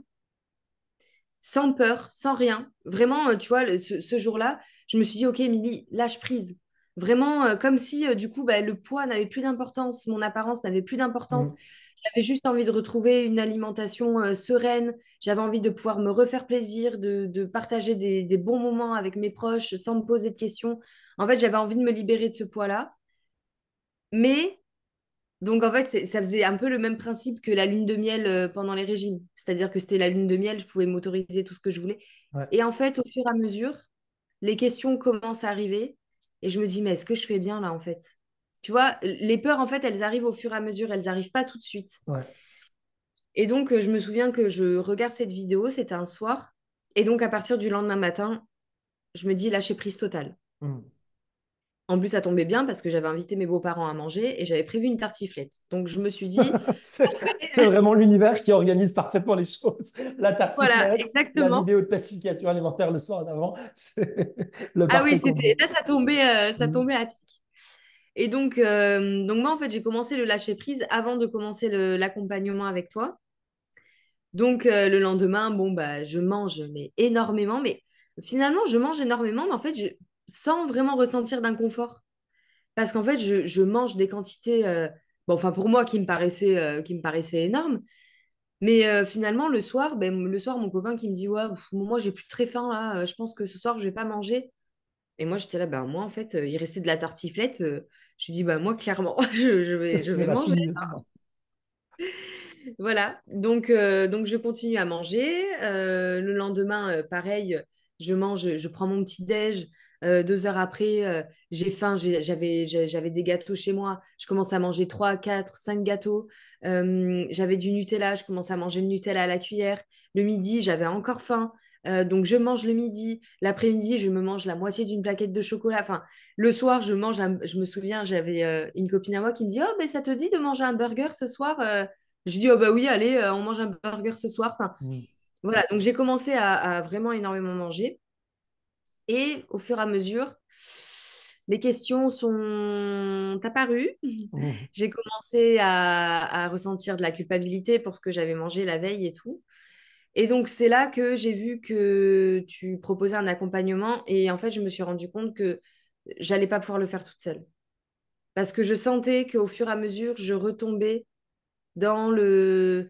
sans peur, sans rien. Vraiment, tu vois, ce jour-là, je me suis dit, OK, Émilie, lâche prise. Vraiment, comme si, du coup, bah, le poids n'avait plus d'importance, mon apparence n'avait plus d'importance. Hmm. J'avais juste envie de retrouver une alimentation sereine. J'avais envie de pouvoir me refaire plaisir, de partager des bons moments avec mes proches sans me poser de questions. En fait, j'avais envie de me libérer de ce poids-là. Mais donc, en fait, ça faisait un peu le même principe que la lune de miel pendant les régimes. C'est-à-dire que c'était la lune de miel, je pouvais m'autoriser tout ce que je voulais. Ouais. Et en fait, au fur et à mesure, les questions commencent à arriver. Et je me dis, mais est-ce que je fais bien là, en fait? Tu vois, les peurs, en fait, elles arrivent au fur et à mesure, elles n'arrivent pas tout de suite. Ouais. Et donc, je me souviens que je regarde cette vidéo, c'était un soir. Et donc, à partir du lendemain matin, je me dis, lâcher prise totale. Hmm. En plus, ça tombait bien parce que j'avais invité mes beaux-parents à manger et j'avais prévu une tartiflette. Donc, je me suis dit, en C'est fait, vraiment l'univers qui organise parfaitement les choses. La voilà, tartiflette, la exactement. vidéo de pacification alimentaire le soir d'avant, c'est le Ah oui, parfait combo. là, ça Hmm. tombait à pic. Et donc moi, en fait, j'ai commencé le lâcher prise avant de commencer l'accompagnement avec toi. Donc, le lendemain, bon, bah, je mange mais énormément. Mais finalement, je mange énormément, mais en fait, sans vraiment ressentir d'inconfort. Parce qu'en fait, je mange des quantités, bon, enfin, pour moi, qui me paraissaient énormes. Mais finalement, le soir, mon copain qui me dit, ouais, pff, moi, j'ai plus très faim là, je pense que ce soir, je vais pas manger. Et moi, j'étais là, bah, moi, en fait, il restait de la tartiflette. Je dis, bah, moi, clairement, je Je vais vais la manger. finir. Voilà. Donc, je continue à manger. Le lendemain, pareil, je prends mon petit déj. 2 heures après, j'ai faim, j'avais des gâteaux chez moi. Je commence à manger 3, 4, 5 gâteaux. J'avais du Nutella, je commence à manger le Nutella à la cuillère. Le midi, j'avais encore faim. Donc, je mange le midi. L'après-midi, je me mange la moitié d'une plaquette de chocolat. Enfin, le soir, je me souviens, j'avais une copine à moi qui me dit, oh, mais ça te dit de manger un burger ce soir? Je dis, oh bah oui, allez, on mange un burger ce soir. Enfin, Hmm. voilà, donc j'ai commencé à vraiment énormément manger. Et au fur et à mesure, les questions sont apparues. Hmm. J'ai commencé à ressentir de la culpabilité pour ce que j'avais mangé la veille et tout. Et donc, c'est là que j'ai vu que tu proposais un accompagnement. Et en fait, je me suis rendu compte que j'allais pas pouvoir le faire toute seule. Parce que je sentais qu'au fur et à mesure, je retombais dans le...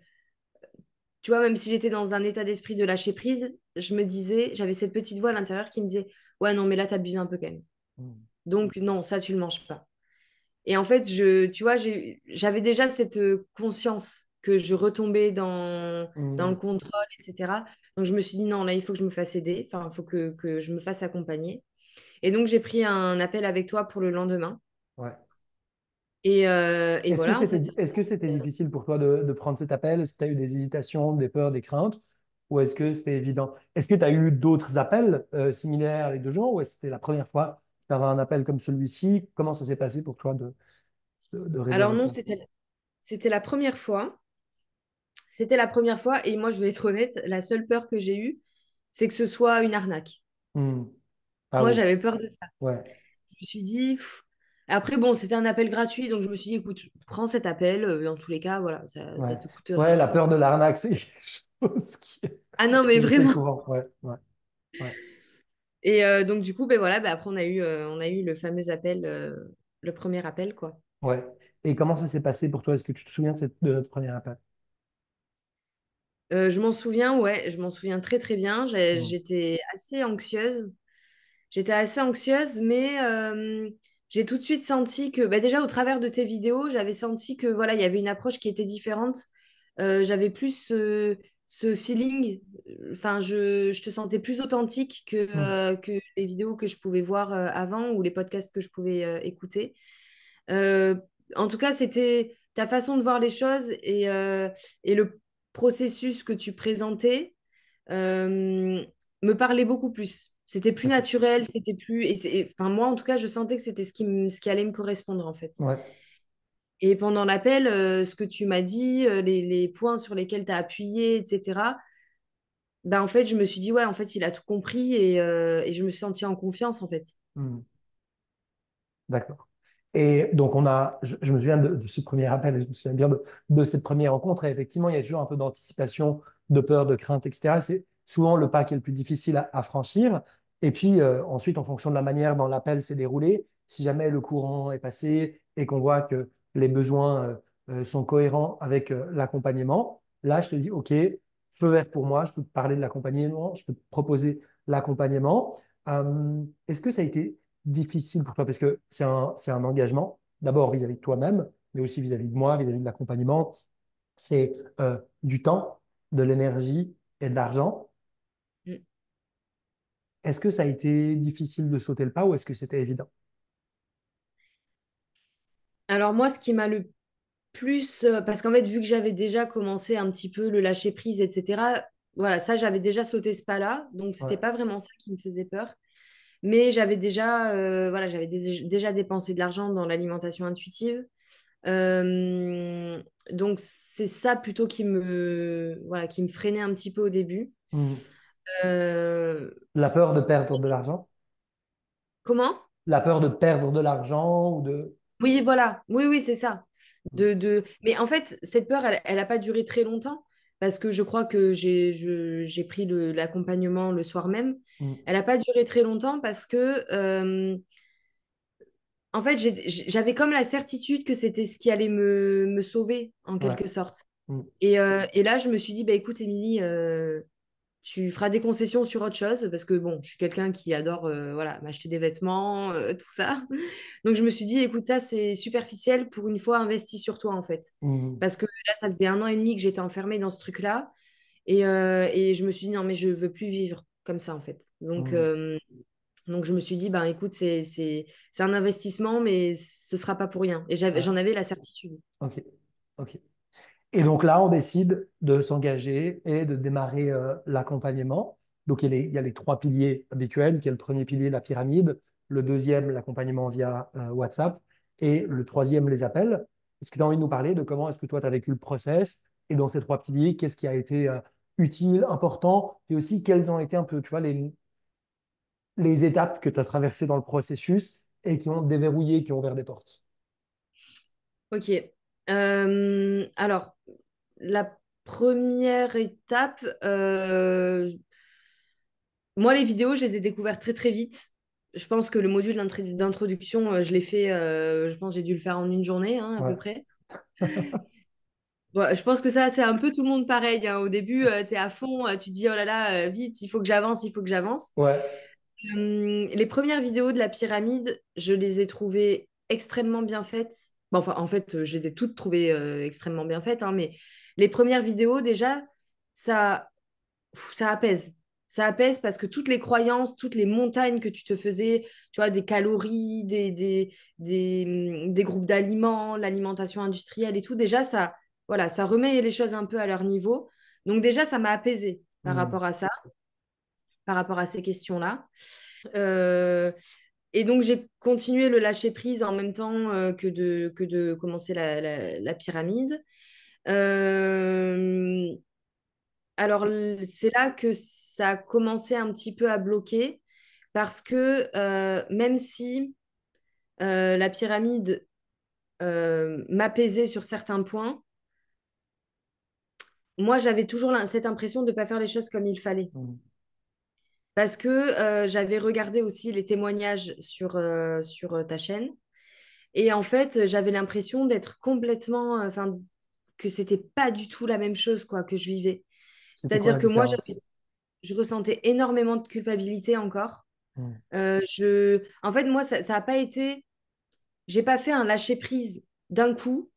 Tu vois, même si j'étais dans un état d'esprit de lâcher prise, je me disais, j'avais cette petite voix à l'intérieur qui me disait, ouais, non, mais là, t'abuses un peu quand même. Mm. Donc, non, ça, tu le manges pas. Et en fait, tu vois, j'avais déjà cette conscience que je retombais dans le Mm. contrôle, etc. Donc, je me suis dit, non, là, il faut que je me fasse aider. Enfin, il faut que je me fasse accompagner. Et donc, j'ai pris un appel avec toi pour le lendemain. Ouais. Et voilà, en fait. Est-ce que c'était difficile pour toi de prendre cet appel? Est-ce que tu as eu des hésitations, des peurs, des craintes? Ou est-ce que c'était évident? Est-ce que tu as eu d'autres appels similaires avec d'autres gens? Ou est-ce que c'était la première fois que tu avais un appel comme celui-ci? Comment ça s'est passé pour toi de Alors, réserver non, ça? c'était la première fois. C'était la première fois. Et moi, je vais être honnête, la seule peur que j'ai eue, c'est que ce soit une arnaque. Hmm. Ah Moi, oui, j'avais peur de ça. ouais, Je me suis dit, pff. Après, bon, c'était un appel gratuit, donc je me suis dit, écoute, prends cet appel. Dans tous les cas, voilà, ça ouais. te coûte rien. Ouais, la peur de l'arnaque, c'est quelque chose Ah non, mais qui est très vraiment. courant. Ouais, ouais, ouais, Et donc, du coup, ben voilà, ben après, on a eu le fameux appel, le premier appel, quoi. ouais. Et comment ça s'est passé pour toi? Est-ce que tu te souviens de notre premier appel? Je m'en souviens, ouais, je m'en souviens très, très bien. Hmm. J'étais assez anxieuse. J'étais assez anxieuse, mais j'ai tout de suite senti que, bah, déjà au travers de tes vidéos, j'avais senti que voilà, il y avait une approche qui était différente. J'avais plus ce feeling, enfin, je te sentais plus authentique Hmm. que les vidéos que je pouvais voir avant ou les podcasts que je pouvais écouter. Euh, En tout cas, c'était ta façon de voir les choses et le processus que tu présentais me parlait beaucoup plus. C'était plus D'accord. naturel, c'était plus... enfin, moi, en tout cas, je sentais que c'était ce qui allait me correspondre, en fait. Ouais. Et pendant l'appel, ce que tu m'as dit, les points sur lesquels tu as appuyé, etc., ben, en fait, je me suis dit, ouais, en fait, il a tout compris et je me suis sentie en confiance, en fait. Hmm. D'accord. Et donc, je me souviens de ce premier appel, et je me souviens bien de cette première rencontre. Et effectivement, il y a toujours un peu d'anticipation, de peur, de crainte, etc. C'est souvent le pas qui est le plus difficile à franchir. Et puis, ensuite, en fonction de la manière dont l'appel s'est déroulé, si jamais le courant est passé et qu'on voit que les besoins sont cohérents avec l'accompagnement, là, je te dis, OK, feu vert pour moi, je peux te parler de l'accompagnement, je peux te proposer l'accompagnement. Est-ce que ça a été difficile pour toi parce que c'est un engagement, d'abord vis-à-vis de toi-même, mais aussi vis-à-vis de moi, vis-à-vis de l'accompagnement. C'est du temps, de l'énergie et de l'argent. Mm. Est-ce que ça a été difficile de sauter le pas ou est-ce que c'était évident? Alors moi, ce qui m'a le plus, parce qu'en fait, vu que j'avais déjà commencé un petit peu le lâcher prise, etc., voilà, ça, j'avais déjà sauté ce pas-là, donc c'était Ouais. pas vraiment ça qui me faisait peur. Mais j'avais déjà, voilà, déjà dépensé de l'argent dans l'alimentation intuitive. Euh, donc c'est ça plutôt voilà, qui me freinait un petit peu au début. Mhm. Euh, La peur de perdre de l'argent? Comment? La peur de perdre de l'argent ou de... Oui, voilà. Oui, oui, c'est ça. Mhm. Mais en fait, cette peur, elle n'a pas duré très longtemps parce que je crois que j'ai pris l'accompagnement le soir même. Mhm. Elle n'a pas duré très longtemps parce que, en fait, j'avais comme la certitude que c'était ce qui allait me sauver, en Ouais. quelque sorte. Mhm. Et là, je me suis dit, bah, écoute, Émilie, tu feras des concessions sur autre chose parce que bon, je suis quelqu'un qui adore voilà, m'acheter des vêtements, tout ça. Donc je me suis dit, écoute, ça c'est superficiel, pour une fois, investis sur toi en fait. Mhm. Parce que là, ça faisait 1 an et demi que j'étais enfermée dans ce truc-là et je me suis dit, non, mais je veux plus vivre comme ça en fait. Mhm. Donc je me suis dit, ben écoute, c'est un investissement, mais ce sera pas pour rien. Et Ouais. j'en avais la certitude. Ok. Ok. Et donc là, on décide de s'engager et de démarrer l'accompagnement. Donc il y a les trois piliers habituels, qui est le premier pilier, la pyramide, le deuxième, l'accompagnement via WhatsApp, et le troisième, les appels. Est-ce que tu as envie de nous parler de comment est-ce que toi, tu as vécu le process? Et dans ces trois piliers, qu'est-ce qui a été utile, important, et aussi quelles ont été un peu, tu vois, les étapes que tu as traversées dans le processus et qui ont déverrouillé, qui ont ouvert des portes? Ok. Alors, la première étape, moi, les vidéos, je les ai découvertes très, très vite. Je pense que le module d'introduction, je l'ai fait, je pense que j'ai dû le faire en une journée, hein, à peu Ouais. près. Bon, je pense que ça, c'est un peu tout le monde pareil, hein. Au début, tu es à fond, tu te dis, oh là là, vite, il faut que j'avance, il faut que j'avance. Ouais. Les premières vidéos de la pyramide, je les ai trouvées extrêmement bien faites. Bon, enfin, en fait, je les ai toutes trouvées extrêmement bien faites, hein, mais les premières vidéos, déjà, ça, ça apaise. Ça apaise parce que toutes les croyances, toutes les montagnes que tu te faisais, tu vois, des calories, des groupes d'aliments, l'alimentation industrielle et tout, déjà, ça, voilà, ça remet les choses un peu à leur niveau. Donc déjà, ça m'a apaisée par Hmm. rapport à ça, par rapport à ces questions-là. Euh, et donc, j'ai continué le lâcher-prise en même temps que de commencer la pyramide. Euh, alors, c'est là que ça a commencé un petit peu à bloquer parce que même si la pyramide m'apaisait sur certains points, moi, j'avais toujours cette impression de ne pas faire les choses comme il fallait. Hmm. Parce que j'avais regardé aussi les témoignages sur ta chaîne. Et en fait, j'avais l'impression d'être complètement, enfin, que c'était pas du tout la même chose quoi que je vivais. C'était quoi C'est-à-dire la que moi, différence? je ressentais énormément de culpabilité encore. Hmm. En fait, moi, ça a pas été, j'ai pas fait un lâcher prise d'un coup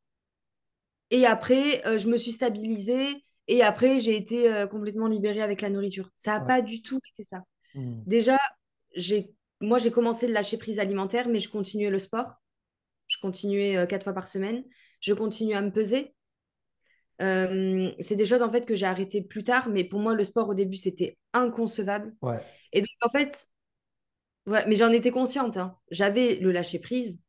et après, je me suis stabilisée et après, j'ai été complètement libérée avec la nourriture. Ça a Ouais. pas du tout été ça. Hmm. Déjà, moi, j'ai commencé le lâcher prise alimentaire, mais je continuais le sport. Je continuais 4 fois par semaine. Je continuais à me peser. C'est des choses en fait que j'ai arrêtées plus tard, mais pour moi, le sport au début, c'était inconcevable. Ouais. Et donc, en fait, voilà, mais j'en étais consciente, hein. J'avais le lâcher prise,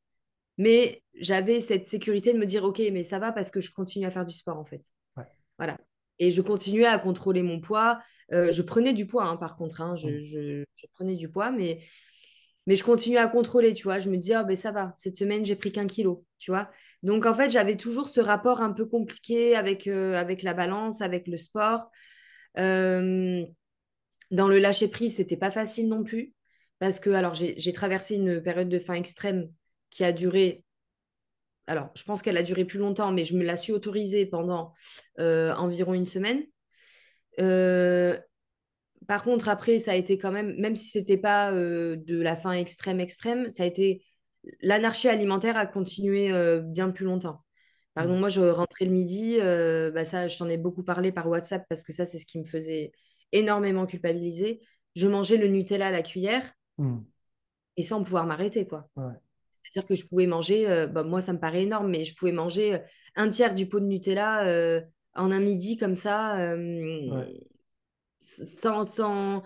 mais j'avais cette sécurité de me dire, OK, mais ça va parce que je continue à faire du sport, en fait. Ouais. Voilà. Et je continuais à contrôler mon poids. Je prenais du poids, hein, par contre, hein. Hmm. Je prenais du poids, mais je continuais à contrôler, tu vois. Je me disais, oh, ben ça va, cette semaine, j'ai pris qu'un kilo, tu vois. Donc, en fait, j'avais toujours ce rapport un peu compliqué avec la balance, avec le sport. Euh, Dans le lâcher-prise, c'était pas facile non plus. Parce que, alors, j'ai traversé une période de faim extrême qui a duré. Alors, je pense qu'elle a duré plus longtemps, mais je me la suis autorisée pendant environ une semaine. Euh, Par contre, après, ça a été quand même, même si c'était pas de la faim extrême, extrême, ça a été. L'anarchie alimentaire a continué bien plus longtemps. Par Hmm. exemple, moi, je rentrais le midi, bah ça, je t'en ai beaucoup parlé par WhatsApp parce que ça, c'est ce qui me faisait énormément culpabiliser. Je mangeais le Nutella à la cuillère Hmm. et sans pouvoir m'arrêter, quoi. Ouais. C'est-à-dire que je pouvais manger, bah, moi, ça me paraît énorme, mais je pouvais manger un tiers du pot de Nutella en un midi comme ça, Ouais. sans,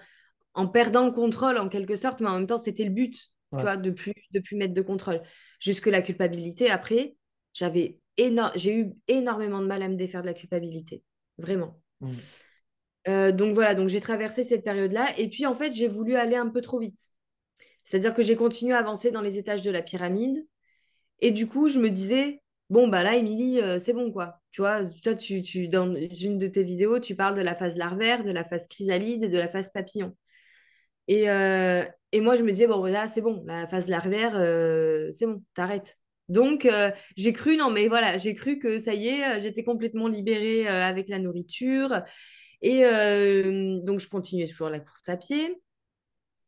en perdant le contrôle en quelque sorte, mais en même temps, c'était le but, tu Ouais. vois, de plus mettre de contrôle. Jusque la culpabilité, après, j'ai eu énormément de mal à me défaire de la culpabilité, vraiment. Hmm. Donc voilà, donc j'ai traversé cette période-là, et puis en fait, j'ai voulu aller un peu trop vite. C'est-à-dire que j'ai continué à avancer dans les étages de la pyramide, et du coup, je me disais, bon, bah là, Émilie, c'est bon, quoi. Tu vois, toi, dans une de tes vidéos, tu parles de la phase larvaire, de la phase chrysalide et de la phase papillon. Et moi, je me disais, bon, voilà, c'est bon, la phase larvaire, c'est bon, t'arrêtes. Donc, j'ai cru, non, mais voilà, j'ai cru que ça y est, j'étais complètement libérée avec la nourriture. Et donc, je continuais toujours la course à pied.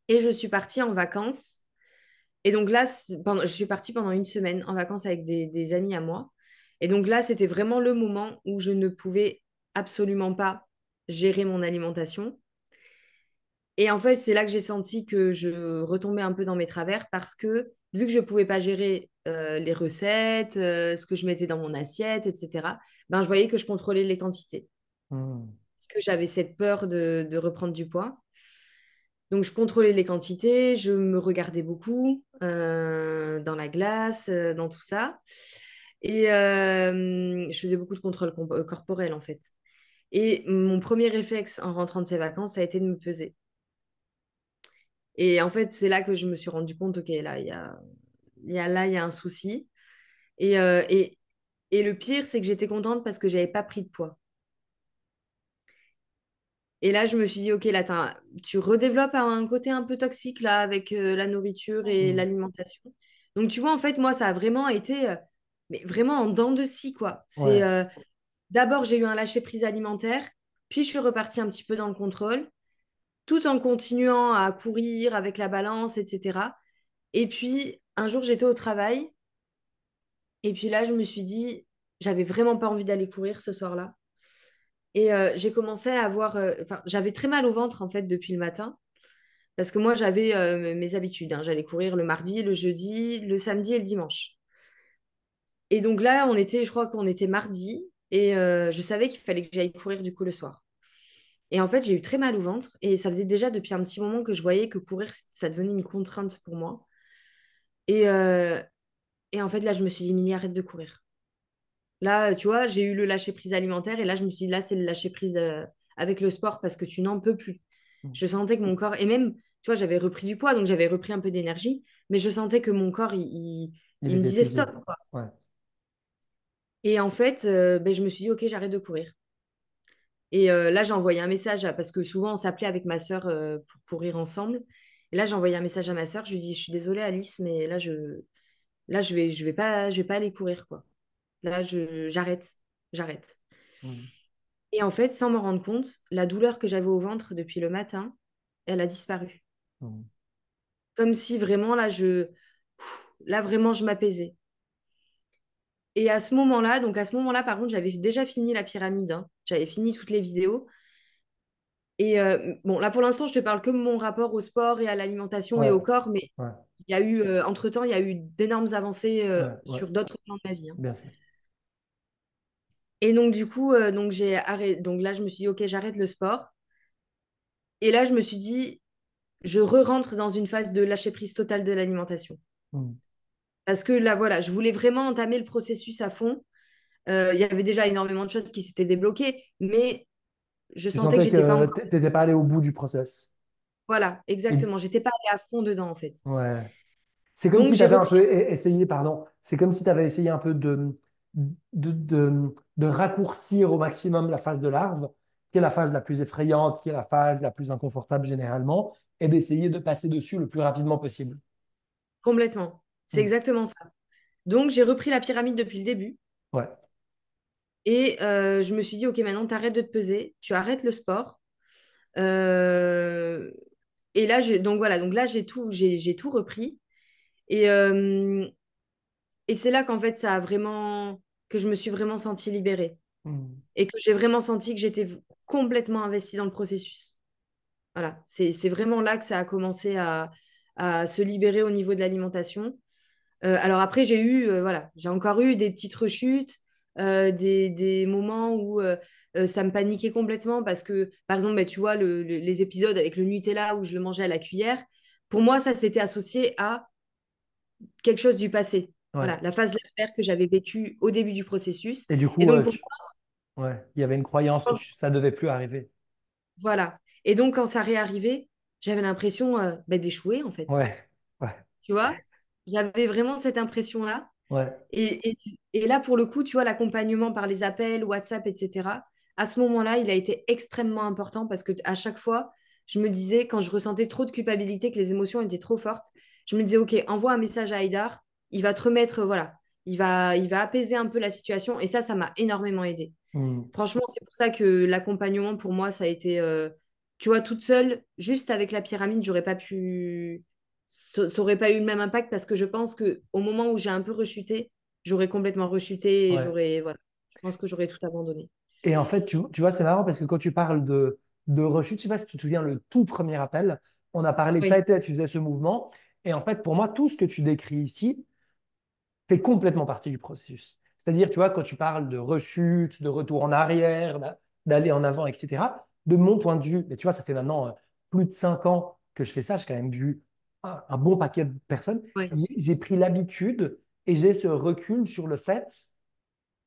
Et je suis partie en vacances. Et donc là, je suis partie pendant une semaine en vacances avec des amis à moi. Et donc là, c'était vraiment le moment où je ne pouvais absolument pas gérer mon alimentation. Et en fait, c'est là que j'ai senti que je retombais un peu dans mes travers parce que vu que je ne pouvais pas gérer les recettes, ce que je mettais dans mon assiette, etc., ben, je voyais que je contrôlais les quantités. Hmm. Parce que j'avais cette peur de reprendre du poids. Donc, je contrôlais les quantités, je me regardais beaucoup dans la glace, dans tout ça. Et je faisais beaucoup de contrôle corporel, en fait. Et mon premier réflexe en rentrant de ces vacances, ça a été de me peser. Et en fait, c'est là que je me suis rendu compte, OK, là, il y a un souci. Et, euh, et, et le pire, c'est que j'étais contente parce que j'avais pas pris de poids. Et là, je me suis dit, OK, là, tu redéveloppes un côté un peu toxique là avec la nourriture et Hmm. l'alimentation. Donc, tu vois, en fait, moi, ça a vraiment été, mais vraiment en dents de scie, quoi. Ouais. d'abord, j'ai eu un lâcher-prise alimentaire, puis je suis repartie un petit peu dans le contrôle, tout en continuant à courir avec la balance, etc. Et puis, un jour, j'étais au travail, et puis là, je me suis dit, j'avais vraiment pas envie d'aller courir ce soir-là. Et j'ai commencé à avoir, enfin, j'avais très mal au ventre, en fait, depuis le matin. Parce que moi, j'avais mes habitudes, hein. J'allais courir le mardi, le jeudi, le samedi et le dimanche. Et donc là, je crois qu'on était mardi, et je savais qu'il fallait que j'aille courir du coup le soir. Et en fait, j'ai eu très mal au ventre, et ça faisait déjà depuis un petit moment que je voyais que courir, ça devenait une contrainte pour moi. Et, euh, et en fait, là, je me suis dit, Mini, arrête de courir. Là, tu vois, j'ai eu le lâcher-prise alimentaire, et là, je me suis dit, là, c'est le lâcher-prise avec le sport, parce que tu n'en peux plus. Mm. Je sentais que mon corps, et même, tu vois, j'avais repris du poids, donc j'avais repris un peu d'énergie, mais je sentais que mon corps, Il il me était disait épuisé. stop, quoi. Ouais. Et en fait, ben, je me suis dit, OK, j'arrête de courir. Et là, j'ai envoyé un message, parce que souvent, on s'appelait avec ma sœur pour courir ensemble. Et là, j'ai envoyé un message à ma sœur, je lui dis, je suis désolée, Alice, mais là, je vais pas aller courir, quoi. Là, j'arrête. Mm. Et en fait, sans me rendre compte, la douleur que j'avais au ventre depuis le matin, elle a disparu. Mm. Comme si vraiment, là, vraiment, je m'apaisais. Et à ce moment-là, par contre, j'avais déjà fini la pyramide, hein. J'avais fini toutes les vidéos. Et bon, là, pour l'instant, je te parle que de mon rapport au sport et à l'alimentation et Ouais. au corps, mais Ouais. entre-temps, il y a eu d'énormes avancées Ouais. Ouais. sur d'autres plans de ma vie, hein. Bien sûr. Et donc, du coup, donc, j'ai arrêté. Donc là, je me suis dit, OK, j'arrête le sport. Et là, je me suis dit, je re-rentre dans une phase de lâcher prise totale de l'alimentation. Mm. Parce que là, voilà, je voulais vraiment entamer le processus à fond. Il y avait déjà énormément de choses qui s'étaient débloquées, mais je Tu sentais que sentais j'étais pas que encore. tu n'étais pas allé au bout du process. Voilà, Et, exactement. J'étais pas allée à fond dedans, en fait. ouais. C'est comme Donc, si tu j'ai avais un repris. peu essayé, pardon, c'est comme si tu avais essayé un peu de raccourcir au maximum la phase de larve, qui est la phase la plus effrayante, qui est la phase la plus inconfortable généralement, et d'essayer de passer dessus le plus rapidement possible. Complètement. C'est Mm. exactement ça. Donc, j'ai repris la pyramide depuis le début. Ouais. Et je me suis dit, OK, maintenant, tu arrêtes de te peser, tu arrêtes le sport. Euh, et là, donc voilà, donc là, j'ai tout repris. Et, euh, et c'est là qu'en fait, que je me suis vraiment sentie libérée. Mm. Et que j'ai vraiment senti que j'étais complètement investie dans le processus. Voilà, c'est vraiment là que ça a commencé à se libérer au niveau de l'alimentation. Alors après, voilà, j'ai encore eu des petites rechutes, des moments où ça me paniquait complètement parce que, par exemple, bah, tu vois, les épisodes avec le Nutella où je le mangeais à la cuillère, pour moi, ça s'était associé à quelque chose du passé. Ouais. Voilà, la phase lactaire que j'avais vécue au début du processus. Et du Et coup, donc, ouais, il y avait une croyance que ça ne devait plus arriver. voilà. Et donc, quand ça réarrivait, j'avais l'impression bah, d'échouer, en fait. Ouais. Ouais. Tu vois? J'avais vraiment cette impression-là. Ouais. Et là, pour le coup, tu vois, l'accompagnement par les appels, WhatsApp, etc., à ce moment-là, il a été extrêmement important parce que à chaque fois, je me disais, quand je ressentais trop de culpabilité, que les émotions étaient trop fortes, je me disais, OK, envoie un message à Haïdar, il va te remettre, voilà, il va apaiser un peu la situation. Et ça m'a énormément aidé. Mm. Franchement, c'est pour ça que l'accompagnement, pour moi, ça a été, tu vois, toute seule, juste avec la pyramide, j'aurais pas pu, ça aurait pas eu le même impact parce que je pense que au moment où j'ai un peu rechuté, j'aurais complètement rechuté et Ouais. voilà, je pense que j'aurais tout abandonné. Et en fait, tu vois, c'est marrant parce que quand tu parles de rechute, je sais pas si tu te souviens, le tout premier appel, on a parlé de ça Oui, et tu faisais ce mouvement. Et en fait, pour moi, tout ce que tu décris ici fait complètement partie du processus. C'est-à-dire, tu vois, quand tu parles de rechute, de retour en arrière, d'aller en avant, etc., de mon point de vue, mais tu vois, ça fait maintenant plus de 5 ans que je fais ça, j'ai quand même vu un bon paquet de personnes, oui, j'ai pris l'habitude et j'ai ce recul sur le fait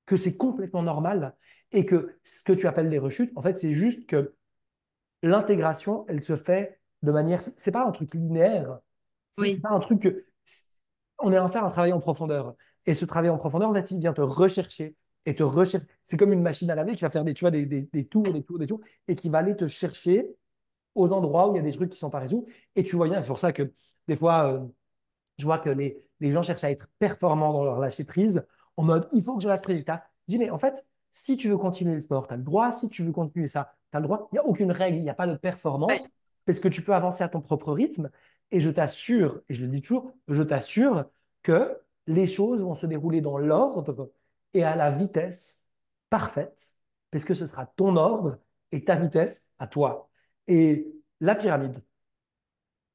que c'est complètement normal et que ce que tu appelles les rechutes, en fait, c'est juste que l'intégration, elle se fait de manière. C'est pas un truc linéaire. C'est oui, pas un truc que. On est en faire un travail en profondeur. Et ce travail en profondeur, en fait, il vient te rechercher et te rechercher. C'est comme une machine à laver qui va faire tu vois, des tours, des tours, des tours, et qui va aller te chercher aux endroits où il y a des trucs qui sont pas résolus. Et tu vois bien, c'est pour ça que des fois, je vois que les gens cherchent à être performants dans leur lâcher prise en mode il faut que je lâche prise. Je dis, mais en fait, Si tu veux continuer le sport, tu as le droit. Si tu veux continuer ça, tu as le droit. Il n'y a aucune règle, il n'y a pas de Ouais. performance parce que tu peux avancer à ton propre rythme. Et je t'assure, et je le dis toujours, je t'assure que les choses vont se dérouler dans l'ordre et à la vitesse parfaite parce que ce sera ton ordre et ta vitesse à toi. Et la pyramide,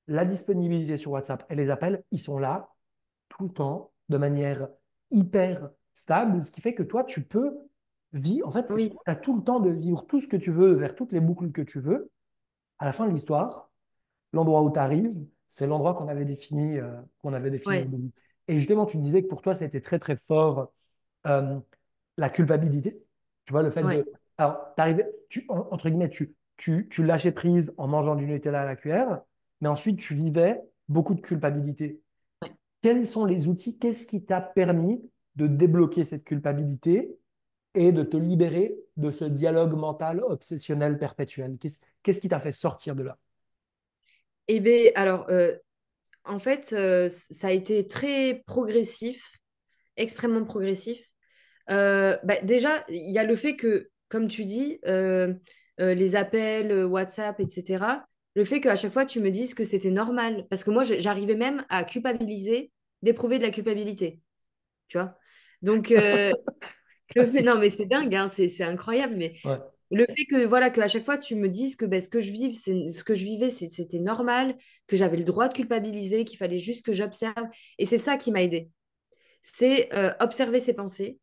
la disponibilité sur WhatsApp et les appels, ils sont là tout le temps de manière hyper stable, ce qui fait que toi, tu peux vivre, en fait, tu Oui, as tout le temps de vivre tout ce que tu veux vers toutes les boucles que tu veux. À la fin de l'histoire, l'endroit où tu arrives, c'est l'endroit qu'on avait défini au ouais, début. Et justement, tu disais que pour toi, c'était très, très fort euh, la culpabilité. Tu vois, le fait ouais, de. Alors, entre guillemets, tu lâchais prise en mangeant du Nutella à la cuillère, mais ensuite, tu vivais beaucoup de culpabilité. ouais. Quels sont les outils? Qu'est-ce qui t'a permis de débloquer cette culpabilité et de te libérer de ce dialogue mental obsessionnel perpétuel? Qu'est-ce qui t'a fait sortir de là? Eh bien, alors, en fait, ça a été très progressif, extrêmement progressif. Déjà, il y a le fait que, comme tu dis, les appels, WhatsApp, etc., le fait qu'à chaque fois, tu me dises que c'était normal. Parce que moi, j'arrivais même à culpabiliser, d'éprouver de la culpabilité. Tu vois? Donc, non, Classique. mais c'est dingue, hein, c'est incroyable. Mais Ouais. le fait que, voilà, qu'à chaque fois, tu me dises que ben, ce que je vivais, c'était normal, que j'avais le droit de culpabiliser, qu'il fallait juste que j'observe. Et c'est ça qui m'a aidée. C'est observer ses pensées.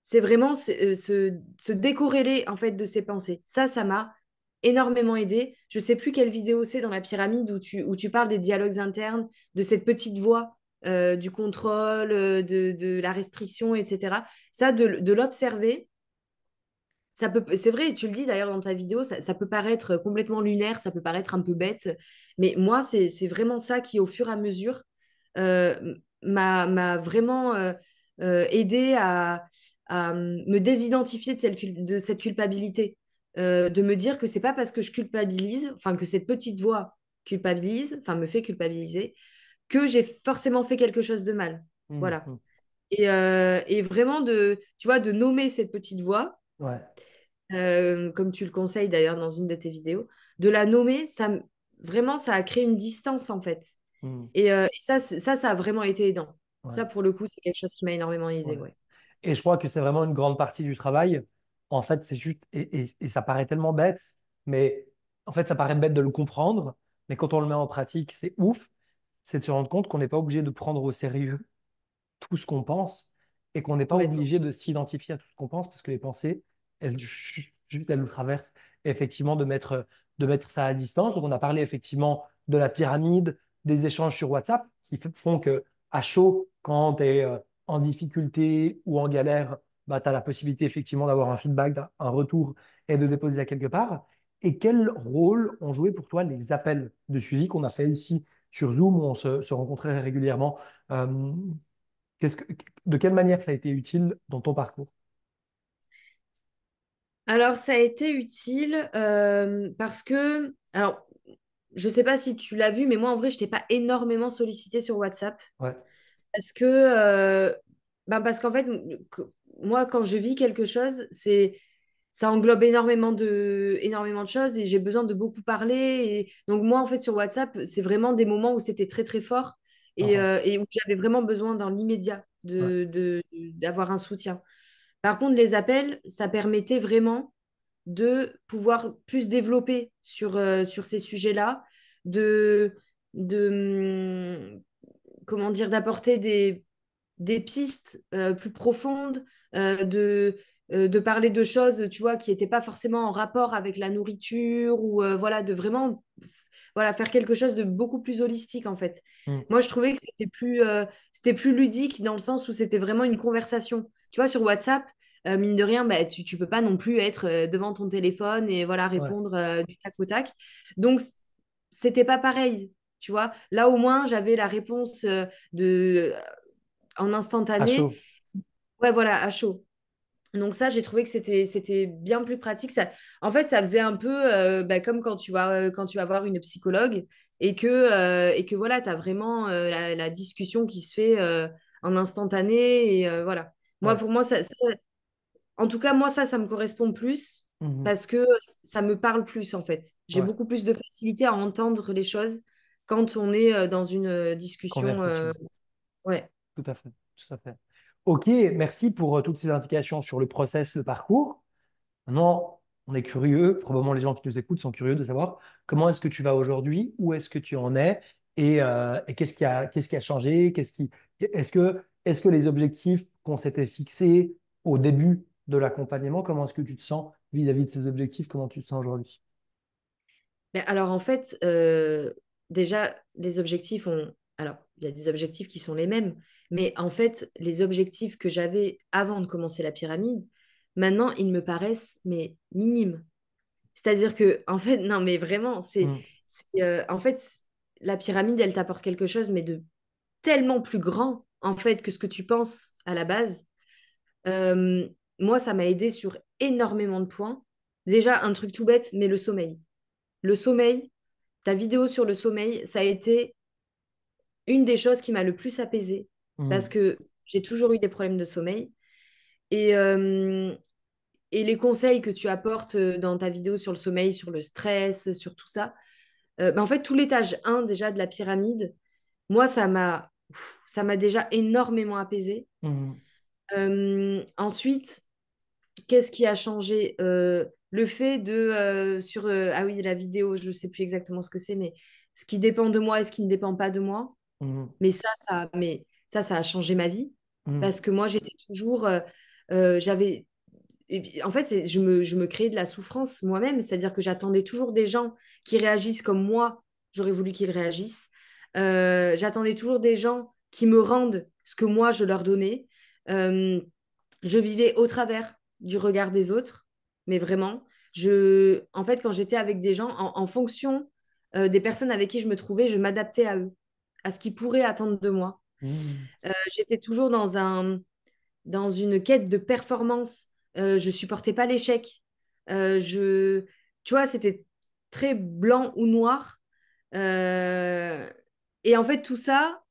C'est vraiment se décorréler en fait de ses pensées. Ça m'a énormément aidé. Je sais plus quelle vidéo c'est dans la pyramide où tu parles des dialogues internes, de cette petite voix, du contrôle, de la restriction, etc. Ça, de l'observer, c'est vrai, tu le dis d'ailleurs dans ta vidéo, ça peut paraître complètement lunaire, ça peut paraître un peu bête, mais moi, c'est vraiment ça qui, au fur et à mesure, m'a vraiment aidé à me désidentifier de cette culpabilité. De me dire que c'est pas parce que je culpabilise, enfin que cette petite voix culpabilise, enfin me fait culpabiliser, que j'ai forcément fait quelque chose de mal. Voilà. Mhm. Et vraiment tu vois, de nommer cette petite voix Ouais. comme tu le conseilles d'ailleurs dans une de tes vidéos, de la nommer, vraiment, ça a créé une distance en fait. Mhm. Et ça a vraiment été aidant. Ouais. Ça, pour le coup, c'est quelque chose qui m'a énormément Ouais. aidé, ouais. Et je crois que c'est vraiment une grande partie du travail. En fait, c'est juste, et ça paraît tellement bête, mais en fait, ça paraît bête de le comprendre, mais quand on le met en pratique, c'est ouf, c'est de se rendre compte qu'on n'est pas obligé de prendre au sérieux tout ce qu'on pense et qu'on n'est pas Complètement. obligé de s'identifier à tout ce qu'on pense parce que les pensées, elles nous traversent. Et effectivement, de mettre ça à distance. Donc, on a parlé effectivement de la pyramide, des échanges sur WhatsApp qui font que à chaud, quand tu es en difficulté ou en galère, bah, tu as la possibilité effectivement d'avoir un feedback, un retour et de déposer ça quelque part. Et quel rôle ont joué pour toi les appels de suivi qu'on a fait ici sur Zoom où on se rencontrait régulièrement? Euh, Qu'est-ce que, de quelle manière ça a été utile dans ton parcours? Alors, ça a été utile parce que, alors, je sais pas si tu l'as vu, mais moi, en vrai, je t'ai pas énormément sollicité sur WhatsApp Ouais. parce que, parce qu'en fait, que- moi, quand je vis quelque chose, ça englobe énormément de choses et j'ai besoin de beaucoup parler. Et donc, moi, en fait, sur WhatsApp, c'est vraiment des moments où c'était très, très fort Intense. et où j'avais vraiment besoin dans l'immédiat Ouais. d'avoir un soutien. Par contre, les appels, ça permettait vraiment de pouvoir plus développer sur ces sujets-là, de, de, comment dire, d'apporter des pistes plus profondes, de parler de choses, tu vois, qui n'étaient pas forcément en rapport avec la nourriture ou voilà, de vraiment voilà, faire quelque chose de beaucoup plus holistique en fait. Mm. Moi, je trouvais que c'était plus ludique dans le sens où c'était vraiment une conversation. Tu vois, sur WhatsApp, mine de rien, bah, tu peux pas non plus être devant ton téléphone et voilà, Ouais. répondre du tac au tac. Donc, c'était pas pareil. Tu vois, là au moins j'avais la réponse de en À instantané. chaud. Ouais, voilà, à chaud. Donc ça, j'ai trouvé que c'était bien plus pratique. Ça, en fait, ça faisait un peu comme quand tu vas voir une psychologue et que voilà, tu as vraiment la discussion qui se fait en instantané. Et voilà. Moi, Ouais. pour moi, en tout cas, moi, ça me correspond plus Mhm. parce que ça me parle plus, en fait. J'ai Ouais, beaucoup plus de facilité à entendre les choses quand on est dans une discussion. conversation. Ouais. Tout à fait, tout à fait. Ok, merci pour toutes ces indications sur le process, le parcours. Maintenant, on est curieux, probablement les gens qui nous écoutent sont curieux de savoir comment est-ce que tu vas aujourd'hui, où est-ce que tu en es et qu'est-ce qui a changé, est-ce que les objectifs qu'on s'était fixés au début de l'accompagnement, comment est-ce que tu te sens vis-à-vis de ces objectifs, comment tu te sens aujourd'hui? Mais alors, en fait, déjà, les objectifs ont. Alors, il y a des objectifs qui sont les mêmes, mais en fait, les objectifs que j'avais avant de commencer la pyramide, maintenant, ils me paraissent, mais minimes. C'est-à-dire que, en fait, non, mais vraiment, Hmm, en fait, la pyramide, elle t'apporte quelque chose, mais de tellement plus grand, en fait, que ce que tu penses à la base. Euh, Moi, ça m'a aidé sur énormément de points. Déjà, un truc tout bête, mais le sommeil. Le sommeil, ta vidéo sur le sommeil, ça a été une des choses qui m'a le plus apaisée parce hmm, que j'ai toujours eu des problèmes de sommeil. Et, euh, et les conseils que tu apportes dans ta vidéo sur le sommeil, sur le stress, sur tout ça, en fait, tout l'étage 1 déjà de la pyramide, moi, ça m'a déjà énormément apaisée. hmm, Ensuite, qu'est-ce qui a changé? Le fait ah oui, la vidéo, je ne sais plus exactement ce que c'est, mais ce qui dépend de moi et ce qui ne dépend pas de moi. hmm, Mais ça a changé ma vie hmm, parce que moi, j'étais toujours, j'avais, et puis, en fait, je me créais de la souffrance moi-même, c'est-à-dire que j'attendais toujours des gens qui réagissent comme moi, j'aurais voulu qu'ils réagissent. J'attendais toujours des gens qui me rendent ce que moi, je leur donnais. Euh, je vivais au travers du regard des autres, mais vraiment. En fait, quand j'étais avec des gens, en fonction des personnes avec qui je me trouvais, je m'adaptais à eux, à ce qu'ils pourraient attendre de moi. hmm, J'étais toujours dans une quête de performance. Je supportais pas l'échec. Tu vois, c'était très blanc ou noir. Euh, et en fait, tout ça,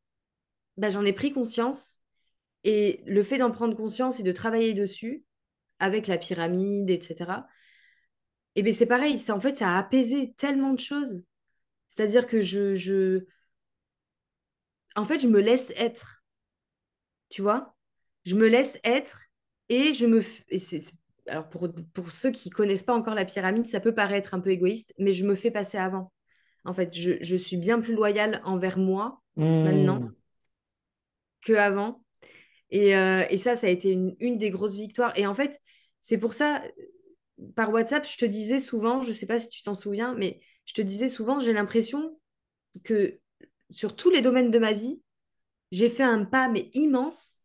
bah, j'en ai pris conscience. Et le fait d'en prendre conscience et de travailler dessus, avec la pyramide, etc., et ben c'est pareil, en fait, ça a apaisé tellement de choses. C'est-à-dire que en fait, je me laisse être, tu vois? Je me laisse être et alors pour ceux qui connaissent pas encore la pyramide, ça peut paraître un peu égoïste, mais je me fais passer avant. En fait, je suis bien plus loyale envers moi maintenant hmm. qu'avant. Et ça a été une des grosses victoires. Et en fait, c'est pour ça, par WhatsApp, je te disais souvent, je sais pas si tu t'en souviens, mais je te disais souvent, j'ai l'impression que sur tous les domaines de ma vie, j'ai fait un pas, mais immense,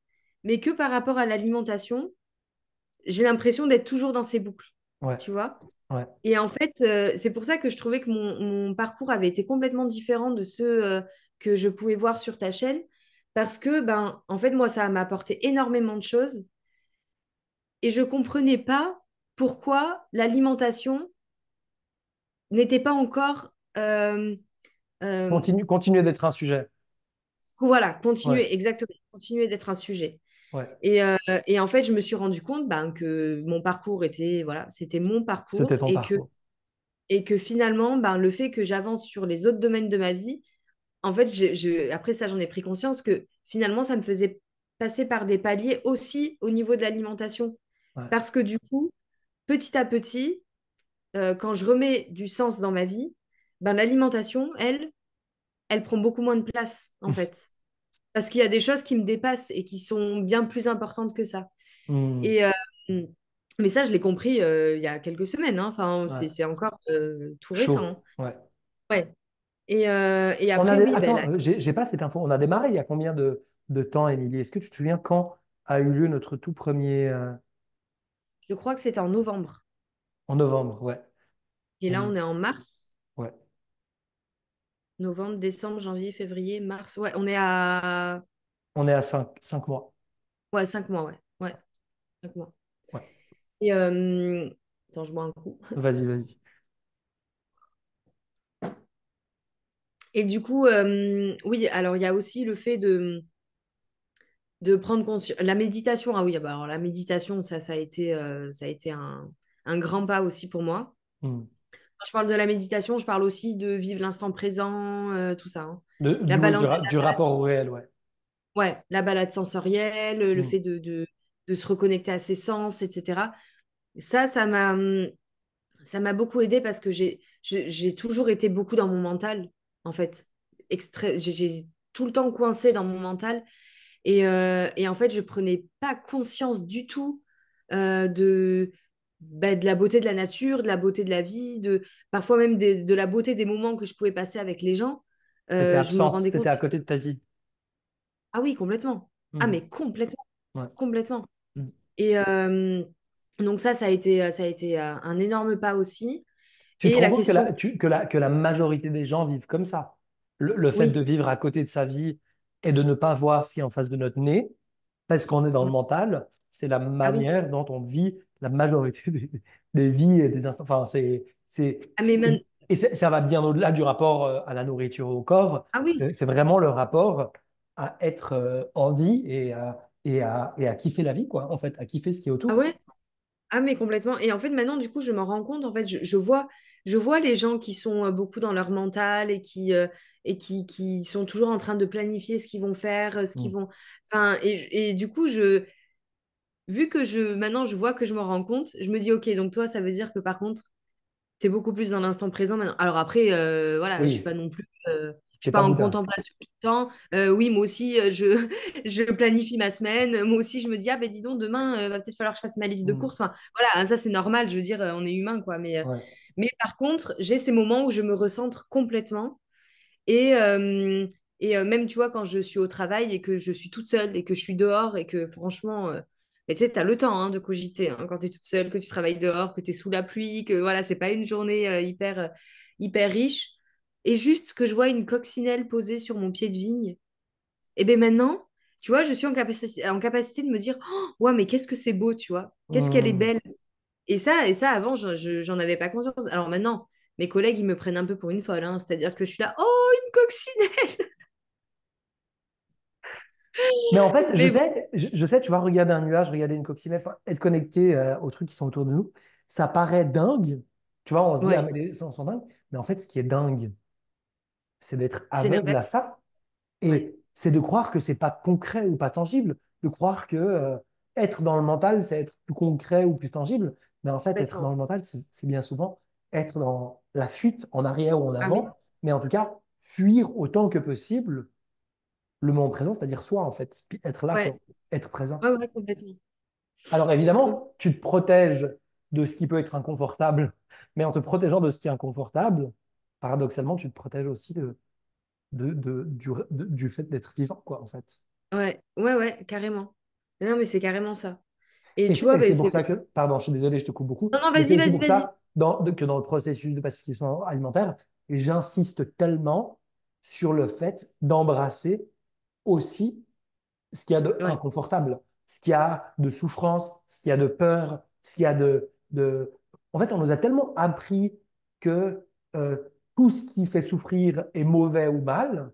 mais que par rapport à l'alimentation, j'ai l'impression d'être toujours dans ces boucles, Ouais, tu vois. ouais. Et en fait, c'est pour ça que je trouvais que mon parcours avait été complètement différent de ceux que je pouvais voir sur ta chaîne, parce que, en fait, moi, ça m'a apporté énormément de choses, et je comprenais pas pourquoi l'alimentation n'était pas encore... euh, Continuez d'être un sujet. voilà, Ouais, continuer, exactement, continuer d'être un sujet. ouais. Et, euh, et en fait, je me suis rendu compte que mon parcours était, voilà, c'était mon C'était parcours ton et que, parcours. et que finalement, le fait que j'avance sur les autres domaines de ma vie, en fait, après ça, j'en ai pris conscience que finalement, ça me faisait passer par des paliers aussi au niveau de l'alimentation. Ouais. Parce que du coup, petit à petit, quand je remets du sens dans ma vie, l'alimentation, elle prend beaucoup moins de place, en fait. Parce qu'il y a des choses qui me dépassent et qui sont bien plus importantes que ça. Hmm. Et, mais ça, je l'ai compris il y a quelques semaines, hein. Enfin, Ouais. c'est encore tout récent, Chaud. hein. Ouais. Ouais. Et après, oui, Attends, j'ai pas cette info. On a démarré il y a combien de temps, Émilie? Est-ce que tu te souviens quand a eu lieu notre tout premier je crois que c'était en novembre. en novembre? Ouais. Et là, Hmm. on est en mars. Ouais. Novembre, décembre, janvier, février, mars. Ouais, on est à On est à 5 mois. ouais, 5 mois, ouais. Ouais, 5 mois. Ouais. Et attends, je bois un coup. Vas-y, vas-y. Et du coup, oui, alors il y a aussi le fait de prendre conscience. La méditation, ah oui, bah alors la méditation, ça a été un grand pas aussi pour moi. Hmm. Quand je parle de la méditation, je parle aussi de vivre l'instant présent, tout ça, hein. La Ouais, balade, du rapport au réel, ouais. ouais, la balade sensorielle, le Hmm. fait de se reconnecter à ses sens, etc. Ça m'a beaucoup aidé parce que j'ai toujours été beaucoup dans mon mental, en fait. J'ai tout le temps coincé dans mon mental. Et en fait, je prenais pas conscience du tout de la beauté de la nature, de la beauté de la vie, parfois même de la beauté des moments que je pouvais passer avec les gens. T'étais Je me absente, rendais compte. t'étais à côté de ta vie. Ah oui, complètement. Ah, Hmm. mais complètement. Ouais. Complètement. Hmm. Et donc ça a été un énorme pas aussi. Tu Et la trouves que question, que la majorité des gens vivent comme ça? Le fait de oui, vivre à côté de sa vie et de ne pas voir ce qui est en face de notre nez, parce qu'on est dans le mental, c'est la ah oui, manière dont on vit la majorité des vies et des instants. Enfin, ah mais et ça va bien au-delà du rapport à la nourriture au corps. ah oui, C'est vraiment le rapport à être en vie et à kiffer la vie, quoi, en fait, à kiffer ce qui est ah autour. ouais. Ah, mais complètement. Et en fait, maintenant, du coup, je m'en rends compte. En fait, je vois les gens qui sont beaucoup dans leur mental et qui sont toujours en train de planifier ce qu'ils vont faire, ce qu'ils Mm. vont. Enfin, et du coup, vu que maintenant, je vois que je m'en rends compte, je me dis, OK, donc toi, ça veut dire que par contre, tu es beaucoup plus dans l'instant présent maintenant. Alors après, voilà, je suis Oui, pas non plus. Je suis t'es pas pas en Bouddha. contemplation tout le temps. Oui, moi aussi, je planifie ma semaine. Moi aussi, je me dis, ah ben dis donc, demain, va peut-être falloir que je fasse ma liste de Mm. courses. Enfin, voilà, hein, ça c'est normal. Je veux dire, on est humain, quoi. Ouais. Mais par contre, j'ai ces moments où je me recentre complètement. Et, euh, et même, tu vois, quand je suis au travail et que je suis toute seule et que je suis dehors et que franchement, mais tu sais, tu as le temps hein, de cogiter hein, quand tu es toute seule, que tu travailles dehors, que tu es sous la pluie, que voilà, c'est pas une journée hyper riche. Et juste que je vois une coccinelle posée sur mon pied de vigne. Et bien maintenant, tu vois, je suis en capacité de me dire, oh, ouais, mais qu'est-ce que c'est beau, tu vois, qu'est-ce qu'elle est Mm. belle. Et ça avant, j'en avais pas conscience. Alors maintenant, mes collègues, ils me prennent un peu pour une folle, hein, c'est-à-dire que je suis là, oh, une coccinelle. Mais en fait, Mais bon, je sais, tu vas regarder un nuage, regarder une coccinelle, enfin, être connecté aux trucs qui sont autour de nous, ça paraît dingue. Tu vois, on se dit, ah, ouais, mais les gens sont dingues. Mais en fait, ce qui est dingue, c'est d'être c'est aveugle à l'inverse. ça. Ouais, Et c'est de croire que c'est pas concret ou pas tangible, de croire que être dans le mental, c'est être plus concret ou plus tangible. Mais en fait, être dans complètement. le mental, c'est bien souvent être dans la fuite en arrière ou en Ah oui, avant, mais en tout cas, fuir autant que possible le moment présent, c'est-à-dire soi, en fait, puis être là, ouais, quoi, être présent. ouais, ouais, complètement. Alors Com- évidemment, tu te protèges de ce qui peut être inconfortable, mais en te protégeant de ce qui est inconfortable, paradoxalement, tu te protèges aussi du fait d'être vivant, quoi, en fait. Ouais, ouais, ouais, carrément. Non, mais c'est carrément ça. Et Et tu vois, c'est ben, pour c'est. ça que, pardon, je suis désolé, je te coupe beaucoup, Non, non, mais c'est vas-y, aussi vas-y, pour vas-y. ça que dans le processus de pacification alimentaire, j'insiste tellement sur le fait d'embrasser aussi ce qu'il y a de Ouais, inconfortable, ce qu'il y a de souffrance, ce qu'il y a de peur, ce qu'il y a de... En fait, on nous a tellement appris que euh, tout ce qui fait souffrir est mauvais ou mal,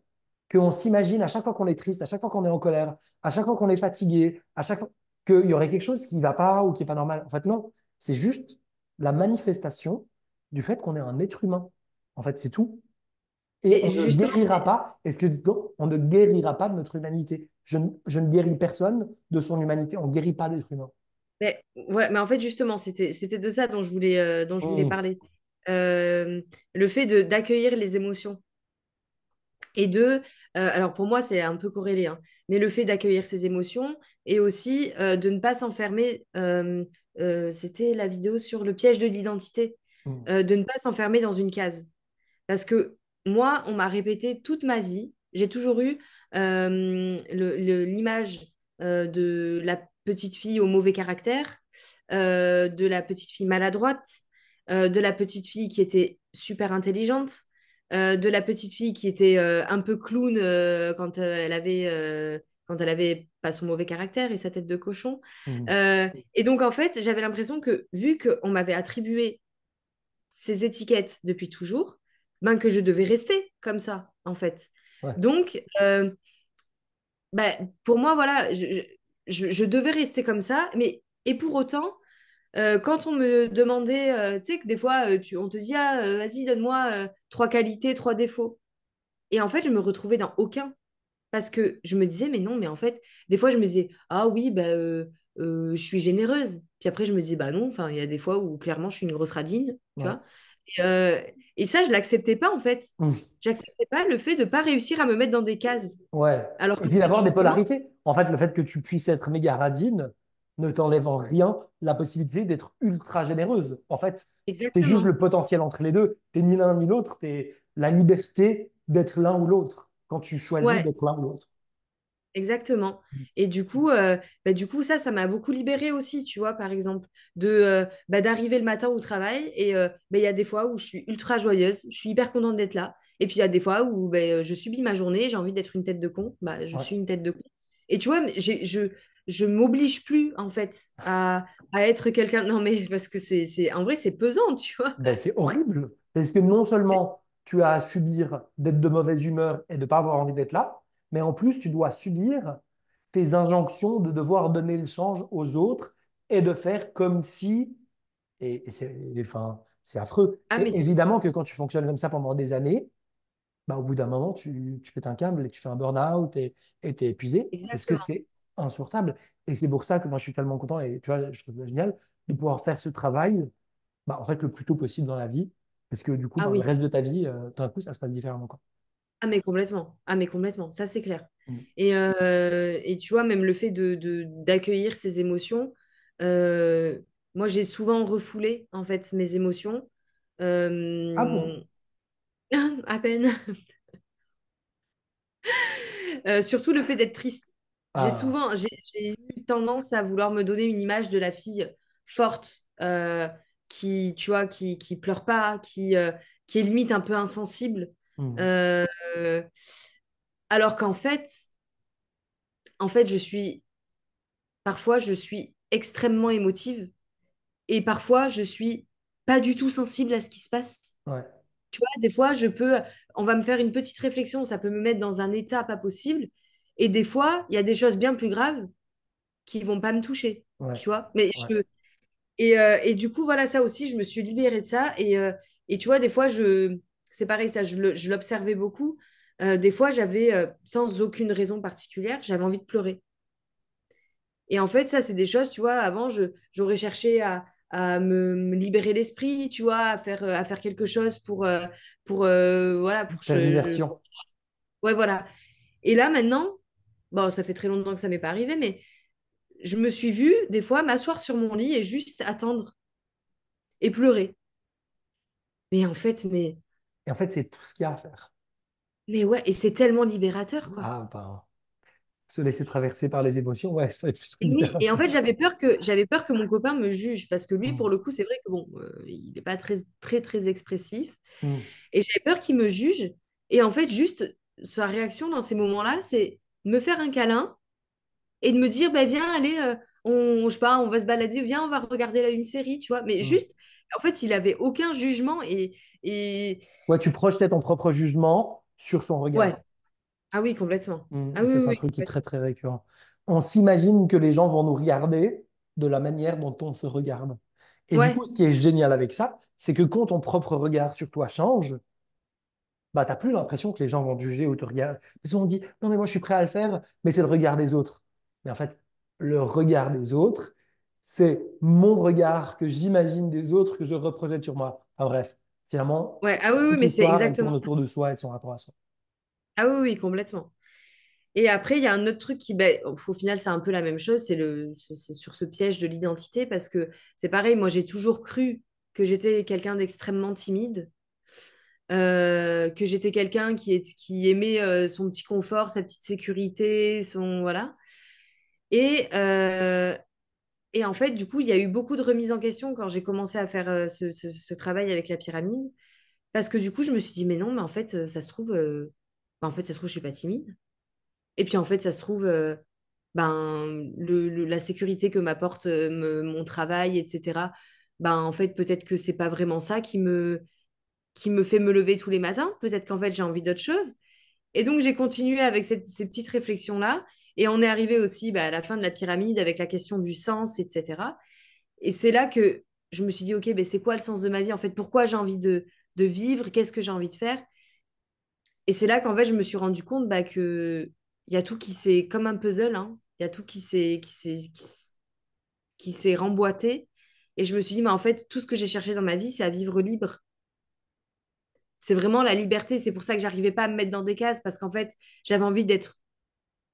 qu'on s'imagine à chaque fois qu'on est triste, à chaque fois qu'on est en colère, à chaque fois qu'on est fatigué, à chaque fois qu'il y aurait quelque chose qui ne va pas ou qui n'est pas normal. En fait, non, c'est juste la manifestation du fait qu'on est un être humain. En fait, c'est tout. Et et on ne justement, guérira pas, est-ce que donc, on ne guérira pas de notre humanité? Je ne guéris personne de son humanité, on ne guérit pas d'être humain. mais en fait, justement, c'était de ça dont je voulais Mm. parler. Le fait d'accueillir les émotions. Et alors pour moi, c'est un peu corrélé, hein, mais le fait d'accueillir ses émotions et aussi de ne pas s'enfermer, c'était la vidéo sur le piège de l'identité, Mm. de ne pas s'enfermer dans une case. Parce que moi, on m'a répété toute ma vie, j'ai toujours eu l'image de la petite fille au mauvais caractère, de la petite fille maladroite, de la petite fille qui était super intelligente, de la petite fille qui était un peu clown quand elle avait pas son mauvais caractère et sa tête de cochon. Mm. Et donc, en fait, j'avais l'impression que, vu qu'on m'avait attribué ces étiquettes depuis toujours, ben que je devais rester comme ça, en fait. Ouais. Donc, bah, pour moi, voilà, je devais rester comme ça. Mais, et pour autant, quand on me demandait, tu sais, que des fois, on te dit, ah, vas-y, donne-moi trois qualités, trois défauts. Et en fait, je me retrouvais dans aucun. Parce que je me disais, mais non, mais en fait, des fois, je me disais, ah oui, bah, je suis généreuse. Puis après, je me disais, bah non, enfin, il y a des fois où clairement, je suis une grosse radine, tu Ouais. vois. Et, euh, et ça, je l'acceptais pas, en fait. Mm. J'acceptais pas le fait de pas réussir à me mettre dans des cases. Ouais. Alors Et qu'en puis fait, d'avoir des justement, polarités. En fait, le fait que tu puisses être méga radine ne t'enlève en rien la possibilité d'être ultra généreuse. En fait, tu t'es juste exactement. le potentiel entre les deux. Tu ni l'un ni l'autre. Tu es la liberté d'être l'un ou l'autre quand tu choisis Ouais, d'être l'un ou l'autre. exactement. Et du coup, ça m'a beaucoup libérée aussi, tu vois, par exemple, d'arriver le matin au travail et il y a des fois où je suis ultra joyeuse, je suis hyper contente d'être là. Et puis il y a des fois où je subis ma journée, j'ai envie d'être une tête de con, bah, je Ouais. suis une tête de con. Et tu vois, je m'oblige plus, en fait, à être quelqu'un. Non, mais parce que en vrai, c'est pesant, tu vois. Ben, c'est horrible. Parce que non seulement tu as à subir d'être de mauvaise humeur et de ne pas avoir envie d'être là, mais en plus tu dois subir tes injonctions de devoir donner le change aux autres et de faire comme si, et enfin, c'est affreux. Ah, mais Et évidemment que quand tu fonctionnes comme ça pendant des années, bah, au bout d'un moment, tu pètes un câble et tu fais un burn-out et tu es épuisé parce que exactement. c'est insupportable. Et c'est pour ça que moi je suis tellement content et tu vois, je trouve ça génial de pouvoir faire ce travail bah, en fait, le plus tôt possible dans la vie. Parce que du coup, Ah dans le oui. reste de ta vie, d'un coup, ça se passe différemment, quoi. Ah mais complètement, ah mais complètement, ça c'est clair. Mm. Et tu vois, même le fait d'accueillir ces émotions, euh, moi j'ai souvent refoulé en fait mes émotions, Ah bon? euh, à peine. Surtout le fait d'être triste. Ah, J'ai eu tendance à vouloir me donner une image de la fille forte, qui, tu vois, qui pleure pas, qui est limite un peu insensible. mm. Euh, alors en fait, parfois, je suis extrêmement émotive et parfois, je suis pas du tout sensible à ce qui se passe. Ouais, Tu vois, des fois, on va me faire une petite réflexion, ça peut me mettre dans un état pas possible. Et des fois, il y a des choses bien plus graves qui vont pas me toucher. ouais, Tu vois, ouais. et du coup, voilà, ça aussi, je me suis libérée de ça. Et tu vois, des fois, c'est pareil, ça, je l'observais beaucoup. Des fois, sans aucune raison particulière, j'avais envie de pleurer. Et en fait, ça, c'est des choses, tu vois, avant, j'aurais cherché à me libérer l'esprit, tu vois, à faire quelque chose voilà, Faire diversion. ouais, voilà. Et là, maintenant, bon, ça fait très longtemps que ça m'est pas arrivé, mais je me suis vue, des fois, m'asseoir sur mon lit et juste attendre et pleurer. Mais en fait, Et en fait, c'est tout ce qu'il y a à faire. mais ouais, et c'est tellement libérateur, quoi. Ah, ben, se laisser traverser par les émotions, ouais, c'est plutôt Et oui, et en libérateur. fait, j'avais peur que mon copain me juge parce que lui, Mm. pour le coup, c'est vrai que bon, il n'est pas très, très, très expressif. Mm. Et j'avais peur qu'il me juge. Et en fait, juste, sa réaction dans ces moments-là, c'est de me faire un câlin et de me dire, bah, viens, allez, je sais pas, on va se balader, viens, on va regarder là une série, tu vois. Mais Mm. juste, en fait, il avait aucun jugement et... Ouais, tu projetais ton propre jugement sur son Ouais. regard. Ah oui, complètement. Mm. Ah Et oui, ça, oui, c'est un oui, truc qui est très, complètement. très récurrent. On s'imagine que les gens vont nous regarder de la manière dont on se regarde. Et du Ouais, coup, ce qui est génial avec ça, c'est que quand ton propre regard sur toi change, bah, tu n'as plus l'impression que les gens vont te juger ou te regarder. Parce qu'on dit, non, mais moi, je suis prêt à le faire, mais c'est le regard des autres. Mais en fait, le regard des autres, c'est mon regard que j'imagine des autres que je reprojette sur moi. Enfin, bref, finalement, ouais, ah oui, oui, toute mais c'est l'histoire, elle exactement tourne ça. autour de soi et de son rapport à soi. Ah oui, oui, complètement. Et après, il y a un autre truc qui, ben, au final, c'est un peu la même chose, c'est sur ce piège de l'identité, parce que c'est pareil, moi, j'ai toujours cru que j'étais quelqu'un d'extrêmement timide, que j'étais quelqu'un qui aimait son petit confort, sa petite sécurité, voilà. Et, euh, et en fait, du coup, il y a eu beaucoup de remises en question quand j'ai commencé à faire ce travail avec la pyramide, parce que du coup, je me suis dit, mais non, mais en fait, ça se trouve, je suis pas timide. Et puis en fait, ça se trouve, la sécurité que m'apporte mon travail, etc. Ben en fait, peut-être que c'est pas vraiment ça qui me fait me lever tous les matins. Peut-être qu'en fait, j'ai envie d'autre chose. Et donc, j'ai continué avec ces petites réflexions-là. Et on est arrivé aussi à la fin de la pyramide avec la question du sens, etc. Et c'est là que je me suis dit, OK, ben, c'est quoi le sens de ma vie? En fait, pourquoi j'ai envie de vivre? Qu'est-ce que j'ai envie de faire? Et c'est là qu'en fait, je me suis rendu compte que il y a tout qui s'est, comme un puzzle, hein, il y a tout qui s'est remboîté. Et je me suis dit, mais en fait, tout ce que j'ai cherché dans ma vie, c'est à vivre libre. C'est vraiment la liberté. C'est pour ça que j'arrivais pas à me mettre dans des cases, parce qu'en fait, j'avais envie d'être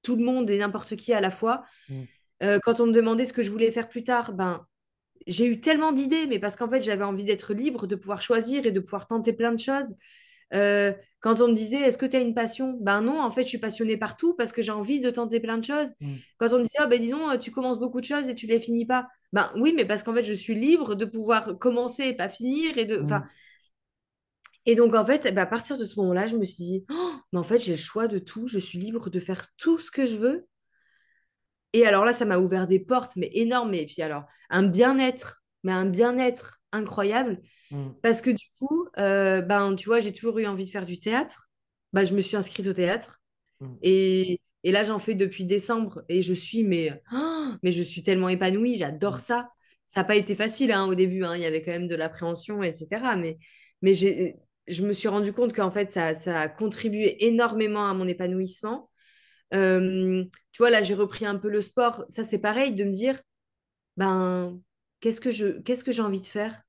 tout le monde et n'importe qui à la fois. Mm. Quand on me demandait ce que je voulais faire plus tard, ben, j'ai eu tellement d'idées, mais parce qu'en fait, j'avais envie d'être libre, de pouvoir choisir et de pouvoir tenter plein de choses. Quand on me disait, est-ce que tu as une passion? Ben non, en fait, je suis passionnée partout parce que j'ai envie de tenter plein de choses. Mm. Quand on me disait, oh, ben dis donc, tu commences beaucoup de choses et tu les finis pas. Ben oui, mais parce qu'en fait, je suis libre de pouvoir commencer et pas finir. Mm. Et donc, en fait, ben, à partir de ce moment-là, je me suis dit, oh, mais en fait, j'ai le choix de tout. Je suis libre de faire tout ce que je veux. Et alors là, ça m'a ouvert des portes, mais énormes. Et puis alors, un bien-être incroyable. Mm. Parce que du coup, ben, tu vois, j'ai toujours eu envie de faire du théâtre. Ben, je me suis inscrite au théâtre. Mm. Et là, j'en fais depuis décembre. Et je suis, mais je suis tellement épanouie. J'adore Mm. ça. Ça n'a pas été facile hein, au début. Hein. Il y avait quand même de l'appréhension, etc. Mais je me suis rendu compte qu'en fait, ça a contribué énormément à mon épanouissement. Tu vois, là, j'ai repris un peu le sport. Ça, c'est pareil, de me dire, ben, qu'est-ce que j'ai envie de faire?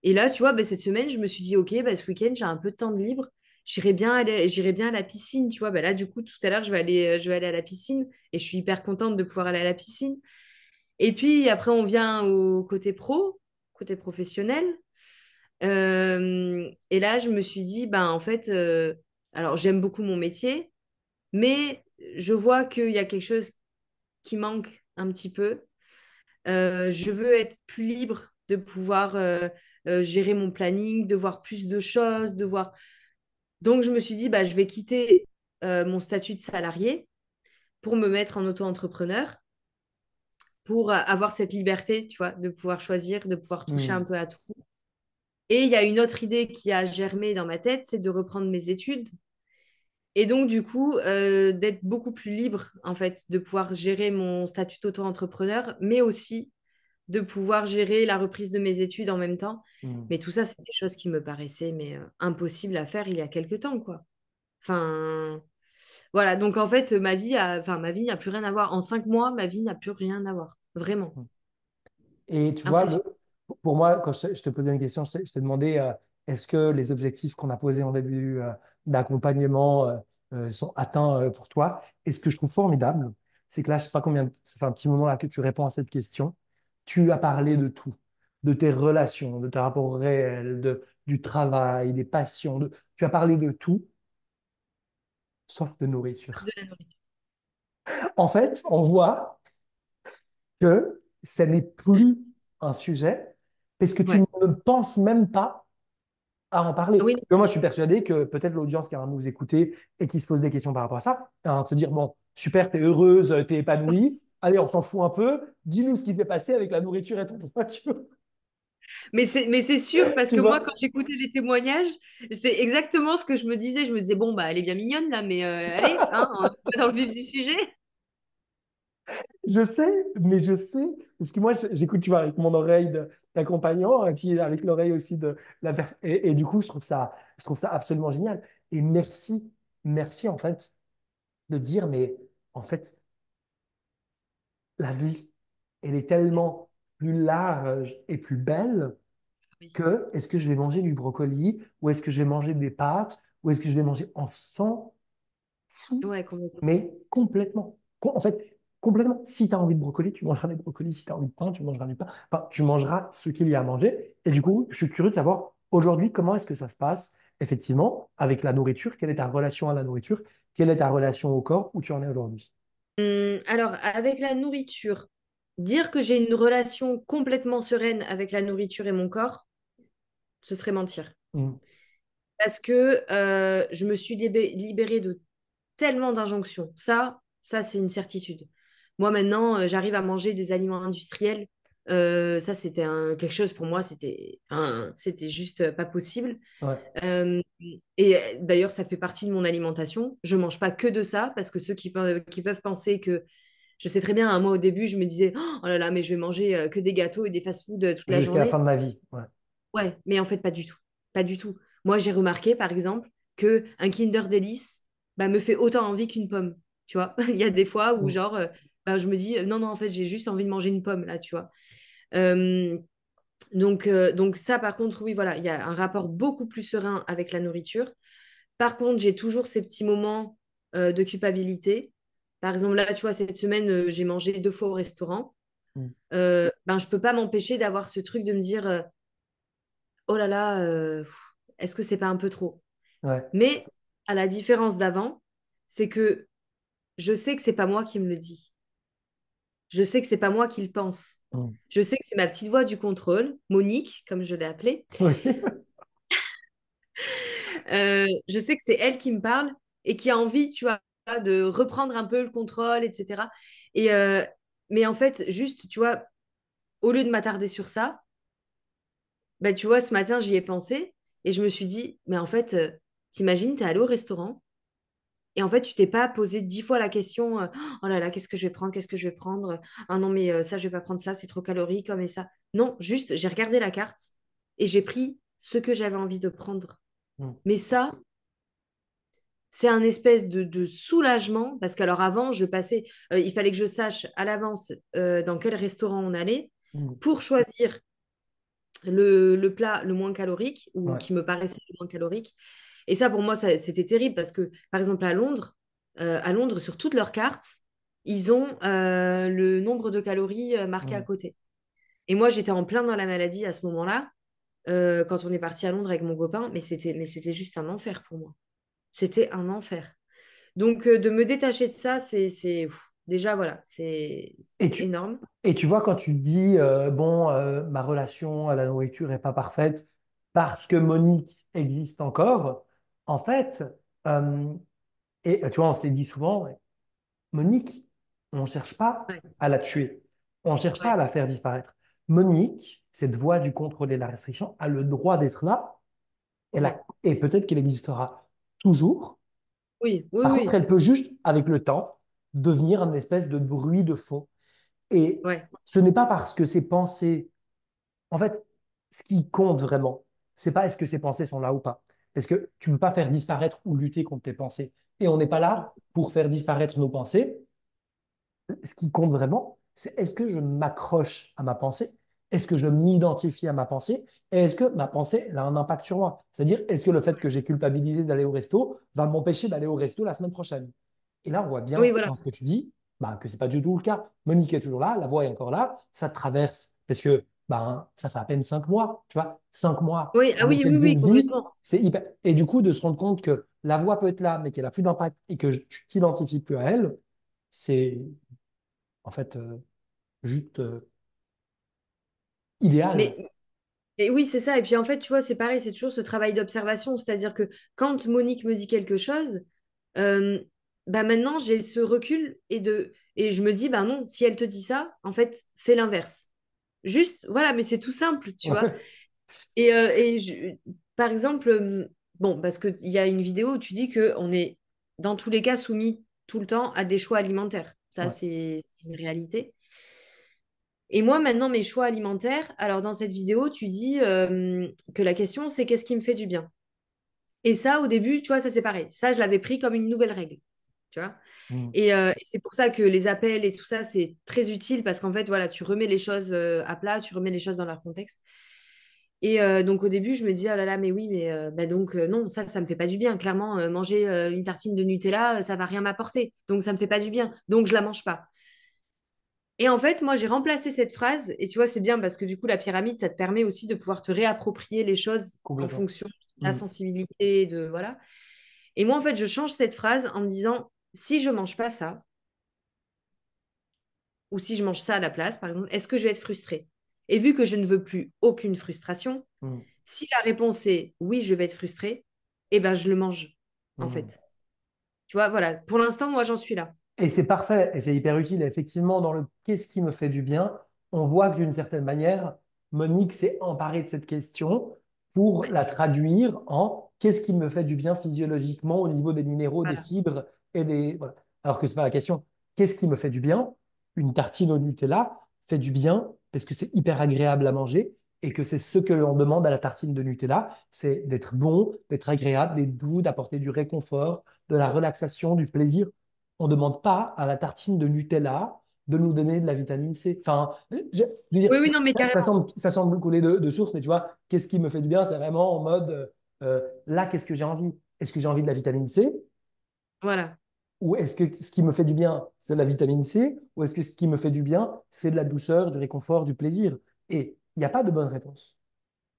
Et là, tu vois, ben, cette semaine, je me suis dit, OK, ben, ce week-end, j'ai un peu de temps de libre. J'irai bien à la piscine, tu vois. Ben, là, du coup, tout à l'heure, je vais aller à la piscine et je suis hyper contente de pouvoir aller à la piscine. Et puis, après, on vient au côté pro, côté professionnel. Et là, je me suis dit, ben, en fait, alors, j'aime beaucoup mon métier, mais je vois qu'il y a quelque chose qui manque un petit peu. Je veux être plus libre de pouvoir gérer mon planning, de voir plus de choses, de voir. Donc, je me suis dit, bah, je vais quitter mon statut de salarié pour me mettre en auto-entrepreneur, pour avoir cette liberté, tu vois, de pouvoir choisir, de pouvoir toucher un Mm. peu à tout. Et il y a une autre idée qui a germé dans ma tête, c'est de reprendre mes études. Et donc, du coup, d'être beaucoup plus libre, en fait, de pouvoir gérer mon statut d'auto-entrepreneur, mais aussi de pouvoir gérer la reprise de mes études en même temps. Mm. Mais tout ça, c'est des choses qui me paraissaient impossibles à faire il y a quelques temps, quoi. Enfin, voilà. Donc, en fait, ma vie n'a plus rien à voir. En 5 mois, ma vie n'a plus rien à voir. Vraiment. Mm. Et tu vois, Impressionnant. pour moi, quand je te posais une question, je t'ai demandé est-ce que les objectifs qu'on a posés en début d'accompagnement sont atteints pour toi? Et ce que je trouve formidable, c'est que là, je sais pas combien, ça fait un petit moment là que tu réponds à cette question. Tu as parlé de tout, de tes relations, de tes rapports réels, du travail, des passions. Tu as parlé de tout, sauf de nourriture. De la nourriture. En fait, on voit que ce n'est plus un sujet parce que tu Ouais. ne penses même pas à en parler. Oui, Que moi, je suis persuadé que peut-être l'audience qui va nous écouter et qui se pose des questions par rapport à ça, va te dire, bon, super, t'es heureuse, t'es épanouie, allez, on s'en fout un peu, dis-nous ce qui s'est passé avec la nourriture et ton voiture. mais c'est sûr, parce Tu que moi, vois? quand j'écoutais les témoignages, c'est exactement ce que je me disais. Je me disais, bon, bah, elle est bien mignonne, là, mais allez, hein, on va dans le vif du sujet. Je sais, mais je sais, parce que moi, j'écoute, tu vois, avec mon oreille d'accompagnant, et puis avec l'oreille aussi de la personne. Et du coup, je trouve ça absolument génial. Et merci, merci, en fait, de dire, mais en fait, la vie, elle est tellement plus large et plus belle Oui. que est-ce que je vais manger du brocoli ou est-ce que je vais manger des pâtes ou est-ce que je vais manger en sang fou, Ouais, complètement. mais complètement. En fait, complètement. Si tu as envie de brocoli, tu mangeras des brocolis. Si tu as envie de pain, tu mangeras du pain. Enfin, tu mangeras ce qu'il y a à manger. Et du coup, je suis curieux de savoir aujourd'hui comment est-ce que ça se passe effectivement avec la nourriture. Quelle est ta relation à la nourriture? Quelle est ta relation au corps? Où tu en es aujourd'hui? Alors, avec la nourriture, dire que j'ai une relation complètement sereine avec la nourriture et mon corps, ce serait mentir. Mm. Parce que je me suis libérée de tellement d'injonctions. Ça c'est une certitude. Moi, maintenant, j'arrive à manger des aliments industriels. Ça, c'était quelque chose pour moi, c'était juste pas possible. Ouais. Et d'ailleurs, ça fait partie de mon alimentation. Je mange pas que de ça parce que ceux qui peuvent penser que je sais très bien, hein, moi au début, je me disais, oh là là, mais je vais manger que des gâteaux et des fast-food toute la Jusqu'à la fin journée. de ma vie. Ouais. Ouais, mais en fait, pas du tout. Pas du tout. Moi, j'ai remarqué, par exemple, que un Kinder Delice bah, me fait autant envie qu'une pomme. Tu vois, il y a des fois où, Mm. genre, bah, je me dis, non, non, en fait, j'ai juste envie de manger une pomme, là, tu vois. Euh, donc ça, par contre, oui, voilà, il y a un rapport beaucoup plus serein avec la nourriture. Par contre, j'ai toujours ces petits moments de culpabilité. Par exemple, là, tu vois, cette semaine, j'ai mangé 2 fois au restaurant. Mm. Ben, je peux pas m'empêcher d'avoir ce truc de me dire, oh là là, est-ce que c'est pas un peu trop? Ouais. Mais à la différence d'avant, c'est que je sais que c'est pas moi qui me le dis. Je sais que c'est pas moi qui le pense. Mm. Je sais que c'est ma petite voix du contrôle, Monique, comme je l'ai appelée. Oui. Je sais que c'est elle qui me parle et qui a envie, tu vois, de reprendre un peu le contrôle, etc. Et, mais en fait, juste, tu vois, au lieu de m'attarder sur ça, bah, tu vois, ce matin, j'y ai pensé et je me suis dit, mais en fait, t'imagines, t'es allé au restaurant et en fait, tu t'es pas posé 10 fois la question, oh là là, qu'est-ce que je vais prendre, qu'est-ce que je vais prendre? Ah non, mais ça, je vais pas prendre ça, c'est trop calorique, comme et ça. Non, juste, j'ai regardé la carte et j'ai pris ce que j'avais envie de prendre. Mm. Mais ça, c'est un espèce de soulagement parce qu'alors avant, il fallait que je sache à l'avance dans quel restaurant on allait Mm. pour choisir le plat le moins calorique ou Ouais. qui me paraissait le moins calorique. Et ça, pour moi, c'était terrible parce que, par exemple, à Londres, sur toutes leurs cartes, ils ont le nombre de calories marqué à Mm. côté. Et moi, j'étais en plein dans la maladie à ce moment-là, quand on est parti à Londres avec mon copain, mais c'était juste un enfer pour moi. C'était un enfer. Donc, de me détacher de ça, déjà, voilà, Et c'est tu, énorme. et tu vois, quand tu dis, bon, ma relation à la nourriture n'est pas parfaite parce que Monique existe encore, en fait, euh, et tu vois, on se l'est dit souvent, Monique, on ne cherche pas Ouais, à la tuer, on ne cherche pas à ouais. la faire disparaître. Monique, cette voie du contrôle et de la restriction, a le droit d'être là, Ouais. et peut-être qu'elle existera toujours. Oui, oui, Par contre, oui. elle peut juste, avec le temps, devenir une espèce de bruit de fond. Et Ouais. ce n'est pas parce que ces pensées, en fait, ce qui compte vraiment, c'est pas est-ce que ces pensées sont là ou pas. Parce que tu ne peux pas faire disparaître ou lutter contre tes pensées. Et on n'est pas là pour faire disparaître nos pensées. Ce qui compte vraiment, c'est est-ce que je m'accroche à ma pensée? Est-ce que je m'identifie à ma pensée? Et est-ce que ma pensée elle a un impact sur moi? C'est-à-dire, est-ce que le fait que j'ai culpabilisé d'aller au resto va m'empêcher d'aller au resto la semaine prochaine? Et là, on voit Oui, bien voilà. dans ce que tu dis bah, que ce n'est pas du tout le cas. Monique est toujours là, la voix est encore là, ça te traverse parce que bah, ça fait à peine 5 mois, tu vois, 5 mois Oui, ah de oui, cette oui, oui, d'une vie, complètement. c'est hyper. Et du coup, de se rendre compte que la voix peut être là, mais qu'elle a plus d'impact et que tu t'identifies plus à elle, c'est en fait juste idéal. Mais et oui, c'est ça. Et puis en fait, tu vois, c'est pareil, c'est toujours ce travail d'observation. C'est-à-dire que quand Monique me dit quelque chose, euh, bah maintenant j'ai ce recul et je me dis, bah non, si elle te dit ça, en fait, fais l'inverse. Juste, voilà, mais c'est tout simple, tu vois. Ouais. Par exemple, bon, parce qu'il y a une vidéo où tu dis qu'on est dans tous les cas soumis tout le temps à des choix alimentaires. Ça, Ouais. c'est une réalité. Et moi, maintenant, mes choix alimentaires, alors dans cette vidéo, tu dis que la question, c'est qu'est-ce qui me fait du bien? Et ça, au début, tu vois, ça c'est pareil. Ça, je l'avais pris comme une nouvelle règle, tu vois. Mm. Et c'est pour ça que les appels et tout ça, c'est très utile parce qu'en fait, voilà, tu remets les choses à plat, tu remets les choses dans leur contexte. Et donc au début, je me disais, oh là là, mais oui, mais bah donc non, ça me fait pas du bien. Clairement, manger une tartine de Nutella, ça va rien m'apporter. Donc ça me fait pas du bien. Donc je la mange pas. Et en fait, moi, j'ai remplacé cette phrase. Et tu vois, c'est bien parce que du coup, la pyramide, ça te permet aussi de pouvoir te réapproprier les choses en Complètement. fonction de ta Mm. sensibilité, de voilà. Et moi, en fait, je change cette phrase en me disant, si je mange pas ça, ou si je mange ça à la place, par exemple, est-ce que je vais être frustrée? Et vu que je ne veux plus aucune frustration, Mm. si la réponse est oui, je vais être frustrée, eh ben je le mange, en Mm. fait. Tu vois, voilà. Pour l'instant, moi, j'en suis là. Et c'est parfait et c'est hyper utile. Et effectivement, dans le qu'est-ce qui me fait du bien, on voit que d'une certaine manière, Monique s'est emparée de cette question pour Ouais, la traduire en qu'est-ce qui me fait du bien physiologiquement au niveau des minéraux, des voilà. fibres et des... Voilà. Alors que c'est pas la question. Qu'est-ce qui me fait du bien? Une tartine au Nutella fait du bien parce que c'est hyper agréable à manger et que c'est ce que l'on demande à la tartine de Nutella, c'est d'être bon, d'être agréable, d'être doux, d'apporter du réconfort, de la relaxation, du plaisir. On ne demande pas à la tartine de Nutella de nous donner de la vitamine C. Enfin, je veux dire, Oui, oui, non, mais carrément. ça semble couler de source, mais tu vois, qu'est-ce qui me fait du bien? C'est vraiment en mode, là, qu'est-ce que j'ai envie? Est-ce que j'ai envie de la vitamine C? Voilà. Ou est-ce que ce qui me fait du bien, c'est la vitamine C? Ou est-ce que ce qui me fait du bien, c'est de la douceur, du réconfort, du plaisir? Et il n'y a pas de bonne réponse.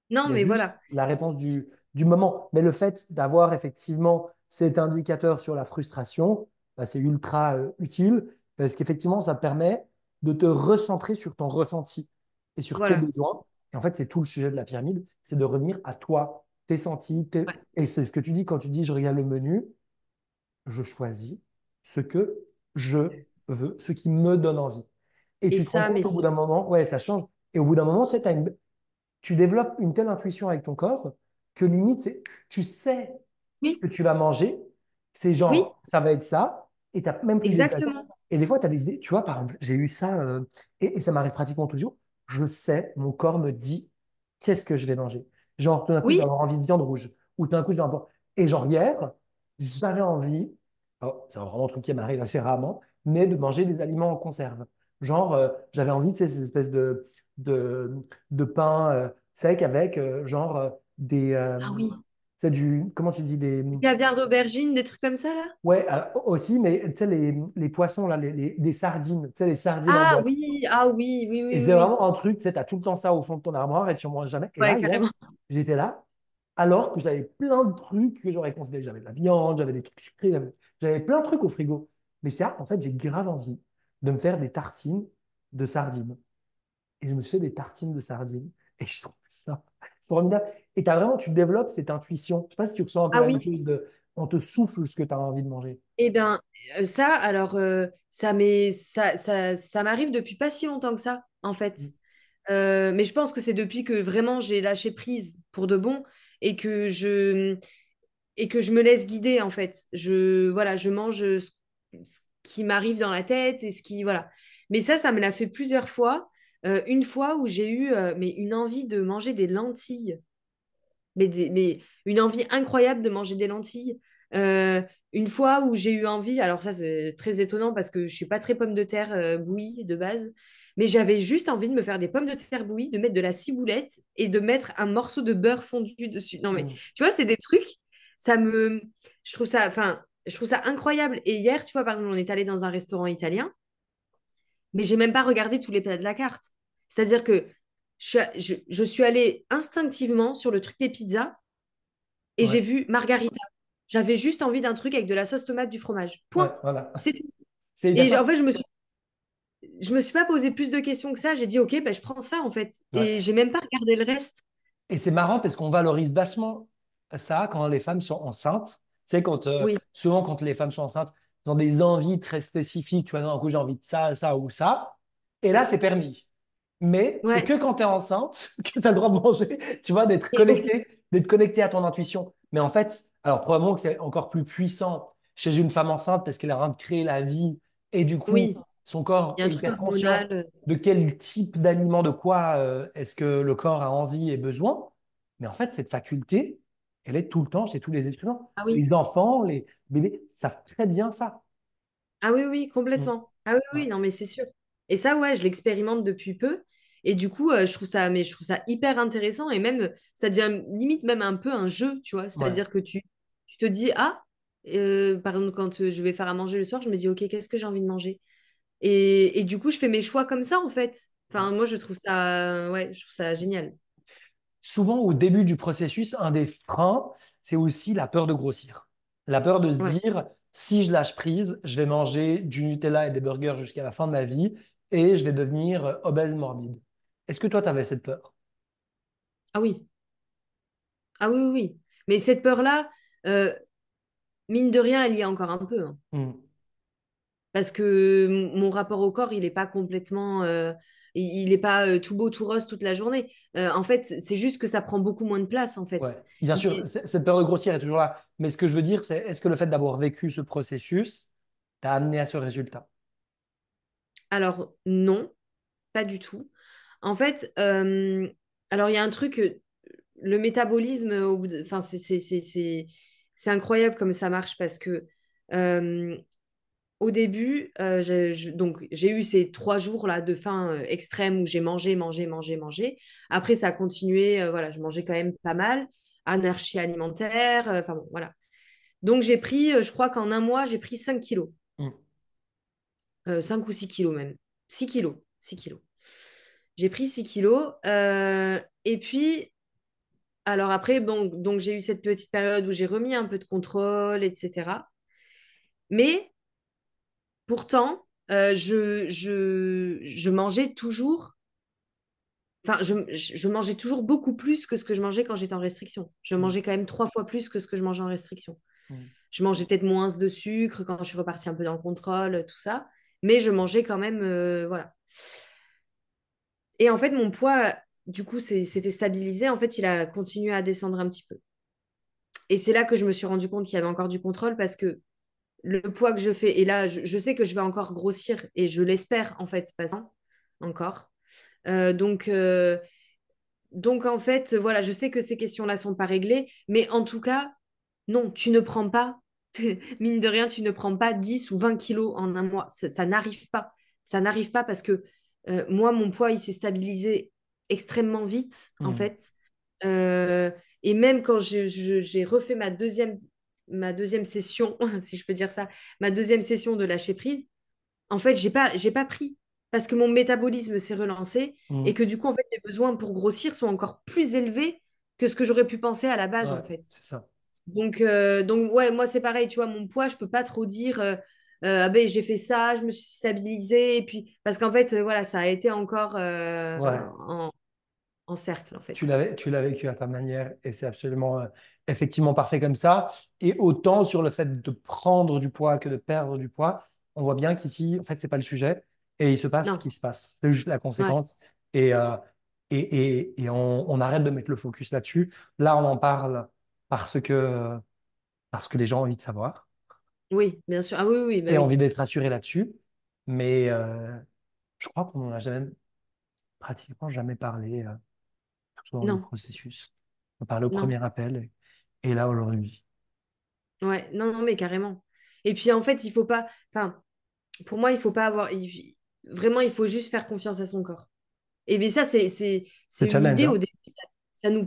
Non, Il y a mais juste voilà. la réponse du moment. Mais le fait d'avoir effectivement cet indicateur sur la frustration, bah, c'est ultra utile parce qu'effectivement, ça te permet de te recentrer sur ton ressenti et sur tes Voilà. besoins. Et en fait, c'est tout le sujet de la pyramide, c'est de revenir à toi, tes sentis. Ouais. Et c'est ce que tu dis quand tu dis je regarde le menu, je choisis ce que je veux, ce qui me donne envie. Et Et tu te rends ça, mais compte au bout d'un c'est... moment, ouais, ça change. Et au bout d'un moment, tu sais, tu développes une telle intuition avec ton corps que limite, tu sais ce Oui, que tu vas manger. C'est oui, genre, ça va être ça, et tu n'as même plus d'hésitation. exactement. Et des fois, tu as des idées. Tu vois, par exemple, j'ai eu ça, et ça m'arrive pratiquement tous les jours. Je sais, mon corps me dit qu'est-ce que je vais manger. Genre, tout d'un coup, je vais Oui. avoir envie de viande rouge. Ou tout d'un coup, je vais avoir... Et genre, hier, j'avais envie, oh, c'est vraiment un truc qui m'arrive assez rarement, mais de manger des aliments en conserve. Genre, j'avais envie de ces espèces de, de pain sec avec genre des Ah oui. c'est du comment tu dis des Du caviar d'aubergine, des trucs comme ça, là? ouais aussi mais tu sais les poissons là des sardines tu sais les sardines en Ah boîte oui, ah oui, oui, et oui, oui, c'est oui. vraiment un truc tu sais t'as tout le temps ça au fond de ton armoire et tu en manges jamais et Ouais, là hier carrément. j'étais là alors que j'avais plein de trucs que j'aurais considéré j'avais de la viande j'avais des trucs sucrés j'avais plein de trucs au frigo mais c'est en fait j'ai grave envie de me faire des tartines de sardines. Et je me suis fait des tartines de sardines. Et je trouve ça formidable. Et tu développes cette intuition. Je ne sais pas si tu ressens un peu Ah la même oui. chose on te souffle ce que tu as envie de manger. Eh bien, ça, alors, ça m'arrive depuis pas si longtemps que ça, en fait. Mm. Mais je pense que c'est depuis que vraiment j'ai lâché prise pour de bon et que je me laisse guider, en fait. Voilà, je mange ce qui m'arrive dans la tête et ce qui, voilà. Mais ça me l'a fait plusieurs fois. Une fois où j'ai eu mais une envie de manger des lentilles. Mais une envie incroyable de manger des lentilles. Euh, une fois où j'ai eu envie, alors ça c'est très étonnant parce que je suis pas très pomme de terre bouillie de base, mais j'avais juste envie de me faire des pommes de terre bouillies, de mettre de la ciboulette et de mettre un morceau de beurre fondu dessus. Non mais Mm. tu vois, c'est des trucs, ça me, je trouve ça, enfin, je trouve ça incroyable. Et hier, tu vois, par exemple, on est allé dans un restaurant italien, mais j'ai même pas regardé tous les plats de la carte. C'est-à-dire que je suis allée instinctivement sur le truc des pizzas et Ouais, j'ai vu margarita. J'avais juste envie d'un truc avec de la sauce tomate, du fromage. ouais, Point. voilà. C'est tout. C'est hyper Et en simple. fait, je me suis pas posé plus de questions que ça. J'ai dit, OK, ben, je prends ça, en fait. Ouais. Et j'ai même pas regardé le reste. Et c'est marrant parce qu'on valorise vachement ça quand les femmes sont enceintes. Tu sais, Oui, souvent quand les femmes sont enceintes, elles ont des envies très spécifiques. Tu vois, d'un coup, j'ai envie de ça, ça ou ça. Et là, ouais, c'est permis. Mais c'est ouais. que quand tu es enceinte que tu as le droit de manger, tu vois, Et oui, d'être connecté à ton intuition. Mais en fait, alors probablement que c'est encore plus puissant chez une femme enceinte parce qu'elle est en train de créer la vie et du coup, oui, son corps il y a un est truc hyper conscient hormonal. de quel type d'aliment, de quoi est-ce que le corps a envie et besoin. Mais en fait, cette faculté, elle est tout le temps chez tous les êtres humains. Ah oui, Les enfants, les bébés savent très bien ça. ah oui, oui, Mm. complètement. Ah oui, Ouais. oui, non, mais c'est sûr. Et ça, ouais, je l'expérimente depuis peu. Et du coup, je trouve ça hyper intéressant. Et même, ça devient limite même un peu un jeu, tu vois. Ouais. C'est-à-dire que tu te dis, ah, par exemple, quand je vais faire à manger le soir, je me dis, OK, qu'est-ce que j'ai envie de manger? Et du coup, je fais mes choix comme ça, en fait. Ouais. Enfin, moi, je trouve ça génial. Souvent, au début du processus, un des freins, c'est aussi la peur de grossir. La peur de se Ouais. dire, si je lâche prise, je vais manger du Nutella et des burgers jusqu'à la fin de ma vie et je vais devenir obèse morbide. Est-ce que toi, tu avais cette peur? Ah oui, ah oui, oui, oui. Mais cette peur-là, euh, mine de rien, elle y est encore un peu, hein. Hmm. Parce que mon rapport au corps, il n'est pas complètement. il est pas tout beau, tout rose toute la journée. En fait, c'est juste que ça prend beaucoup moins de place, en fait. Ouais, bien sûr, Mais cette peur de grossir est toujours là. Mais ce que je veux dire, c'est est-ce que le fait d'avoir vécu ce processus t'a amené à ce résultat? alors, non, pas du tout. En fait, alors il y a un truc, le métabolisme, enfin, c'est incroyable comme ça marche parce que euh, au début, donc j'ai eu ces 3 jours là de faim extrême où j'ai mangé, mangé, mangé, mangé. Après, ça a continué, voilà, je mangeais quand même pas mal, anarchie alimentaire, enfin bon, voilà. Donc j'ai pris, je crois qu'en un mois, j'ai pris 5 kilos. Hmm. 5 ou 6 kilos même. 6 kilos. 6 kilos. J'ai pris 6 kilos. Et puis, alors après, bon, donc j'ai eu cette petite période où j'ai remis un peu de contrôle, etc. Mais pourtant, je mangeais toujours, enfin, je mangeais toujours beaucoup plus que ce que je mangeais quand j'étais en restriction. Je Hmm. mangeais quand même 3 fois plus que ce que je mangeais en restriction. Hmm. Je mangeais peut-être moins de sucre quand je suis repartie un peu dans le contrôle, tout ça. Mais je mangeais quand même, voilà. Et en fait, mon poids, du coup, s'était stabilisé. En fait, il a continué à descendre un petit peu. Et c'est là que je me suis rendu compte qu'il y avait encore du contrôle parce que le poids que je fais, et là, je sais que je vais encore grossir et je l'espère, en fait, pas encore. Euh, donc, euh, donc, en fait, voilà, je sais que ces questions-là sont pas réglées, mais en tout cas, non, tu ne prends pas, mine de rien, tu ne prends pas 10 ou 20 kilos en un mois. Ça n'arrive pas. Ça n'arrive pas parce que moi, mon poids, il s'est stabilisé extrêmement vite, en Hmm. fait. Euh, et même quand j'ai refait ma deuxième session, si je peux dire ça, ma deuxième session de lâcher prise, en fait, j'ai pas pris parce que mon métabolisme s'est relancé Hmm. et que du coup, en fait, mes besoins pour grossir sont encore plus élevés que ce que j'aurais pu penser à la base, Ouais, en fait. c'est ça. Donc ouais, moi, c'est pareil, tu vois, mon poids, je peux pas trop dire, ah ben, j'ai fait ça, je me suis stabilisée, et puis, parce qu'en fait, voilà, ça a été encore Ouais. en cercle, en fait. Tu l'as vécu à ta manière et c'est absolument, effectivement parfait comme ça. Et autant sur le fait de prendre du poids que de perdre du poids, on voit bien qu'ici, en fait, c'est pas le sujet et il se passe ce Non, qui se passe. C'est juste la ouais, conséquence et, et on arrête de mettre le focus là-dessus. Là, on en parle parce que, parce que les gens ont envie de savoir oui, bien sûr. Ah oui, oui, oui, bah et ont oui. envie d'être rassurés là-dessus. Mais je crois qu'on n'en a jamais, pratiquement jamais parlé, tout au long du Non, processus. On parlait au non, premier appel et là aujourd'hui. ouais, non, non, mais carrément. Et puis, en fait, il faut pas, enfin, pour moi, il faut pas avoir, vraiment, il faut juste faire confiance à son corps. Et bien ça, Le c'est une challenge, idée au hein? début, ça nous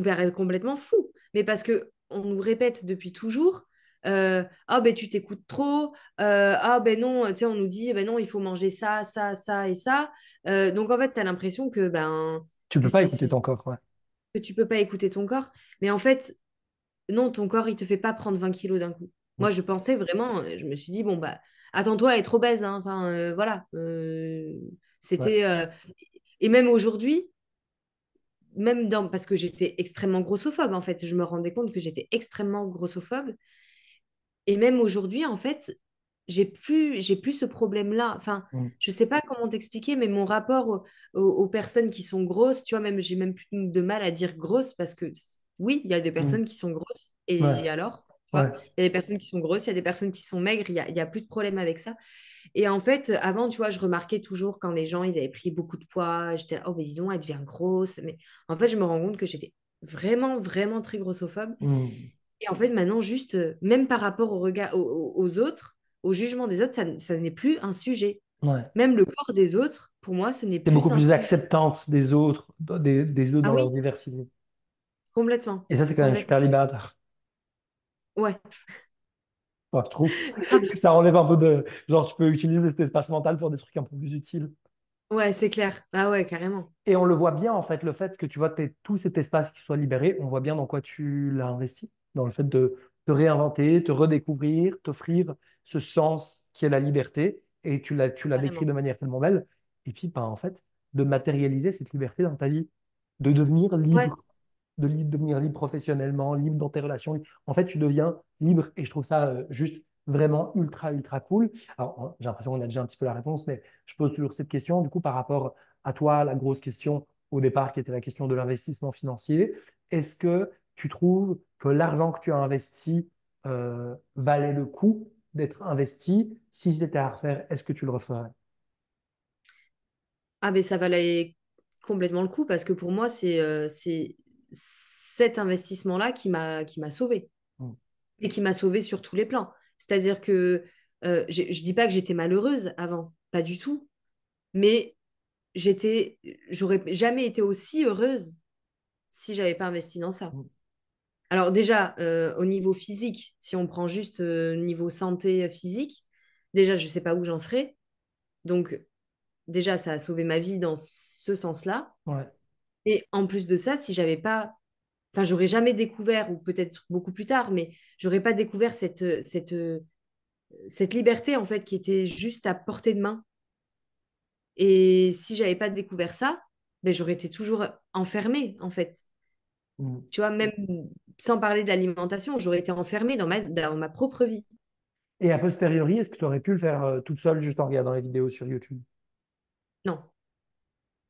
paraît complètement fou. Mais parce que on nous répète depuis toujours, ah ben tu t'écoutes trop, ah ben non, tu sais, on nous dit, ben non, il faut manger ça, ça, ça et ça. Donc en fait, tu as l'impression que, Tu que, peux pas écouter ton corps, ouais. que tu peux pas écouter ton corps. Mais en fait, non, ton corps, il te fait pas prendre 20 kilos d'un coup. Mm. Moi, je pensais vraiment, je me suis dit, bon, bah, attends-toi à être obèse, hein. Enfin, voilà. Ouais. C'était. Et même aujourd'hui, parce que j'étais extrêmement grossophobe, en fait, je me rendais compte que j'étais extrêmement grossophobe. Et même aujourd'hui, en fait, j'ai plus ce problème-là. Enfin, Mm. je sais pas comment t'expliquer, mais mon rapport aux personnes qui sont grosses, tu vois, même j'ai même plus de mal à dire grosse parce que oui, il y a des Mm. personnes qui sont grosses. Ouais. Et alors, tu Ouais. vois, il y a des personnes qui sont grosses, il y a des personnes qui sont maigres, il y a plus de problème avec ça. Et en fait, avant, tu vois, je remarquais toujours quand les gens, ils avaient pris beaucoup de poids, j'étais là, oh, mais dis donc, elle devient grosse. Mais en fait, je me rends compte que j'étais vraiment, vraiment très grossophobe. Mm. Et en fait, maintenant, juste, même par rapport aux autres, au jugement des autres, ça n'est plus un sujet. Ouais. Même le corps des autres, pour moi, ce n'est T'es beaucoup plus un plus sujet. acceptante des autres, des autres Ah dans leur oui, diversité. complètement. Et ça, c'est quand même Complètement. super libérateur. Ouais, Ouais, je trouve. grave. Ça enlève un peu de... Genre, tu peux utiliser cet espace mental pour des trucs un peu plus utiles. Ouais, c'est clair. Ah ouais, carrément. Et on le voit bien, en fait, le fait que tu vois tout cet espace qui soit libéré, on voit bien dans quoi tu l'as investi. Dans le fait de te réinventer, te redécouvrir, t'offrir ce sens qui est la liberté. Et tu l'as décrit Carrément. de manière tellement belle. Et puis, ben, en fait, de matérialiser cette liberté dans ta vie, de devenir Ouais, libre, devenir libre professionnellement, libre dans tes relations. En fait, tu deviens libre. Et je trouve ça juste. vraiment ultra, ultra cool. Alors, j'ai l'impression qu'on a déjà un petit peu la réponse, mais je pose toujours cette question, du coup, par rapport à toi, la grosse question au départ, qui était la question de l'investissement financier. Est-ce que tu trouves que l'argent que tu as investi valait le coup d'être investi? Si c'était à refaire, est-ce que tu le referais? Ah, mais ça valait complètement le coup parce que pour moi, c'est cet investissement-là qui m'a sauvée Mm. et qui m'a sauvée sur tous les plans. C'est-à-dire que je dis pas que j'étais malheureuse avant, pas du tout, mais j'aurais jamais été aussi heureuse si j'avais pas investi dans ça. Mm. Alors déjà, au niveau physique, si on prend juste niveau santé physique, déjà, je sais pas où j'en serais. Donc, déjà, ça a sauvé ma vie dans ce sens-là. Ouais. Et en plus de ça, si j'avais pas, enfin, j'aurais jamais découvert, ou peut-être beaucoup plus tard, mais j'aurais pas découvert cette liberté, en fait, qui était juste à portée de main. Et si j'avais pas découvert ça, ben, j'aurais été toujours enfermée, en fait. Mm. Tu vois, même sans parler de l'alimentation, j'aurais été enfermée dans ma propre vie. Et a posteriori, est-ce que tu aurais pu le faire toute seule juste en regardant les vidéos sur YouTube? Non,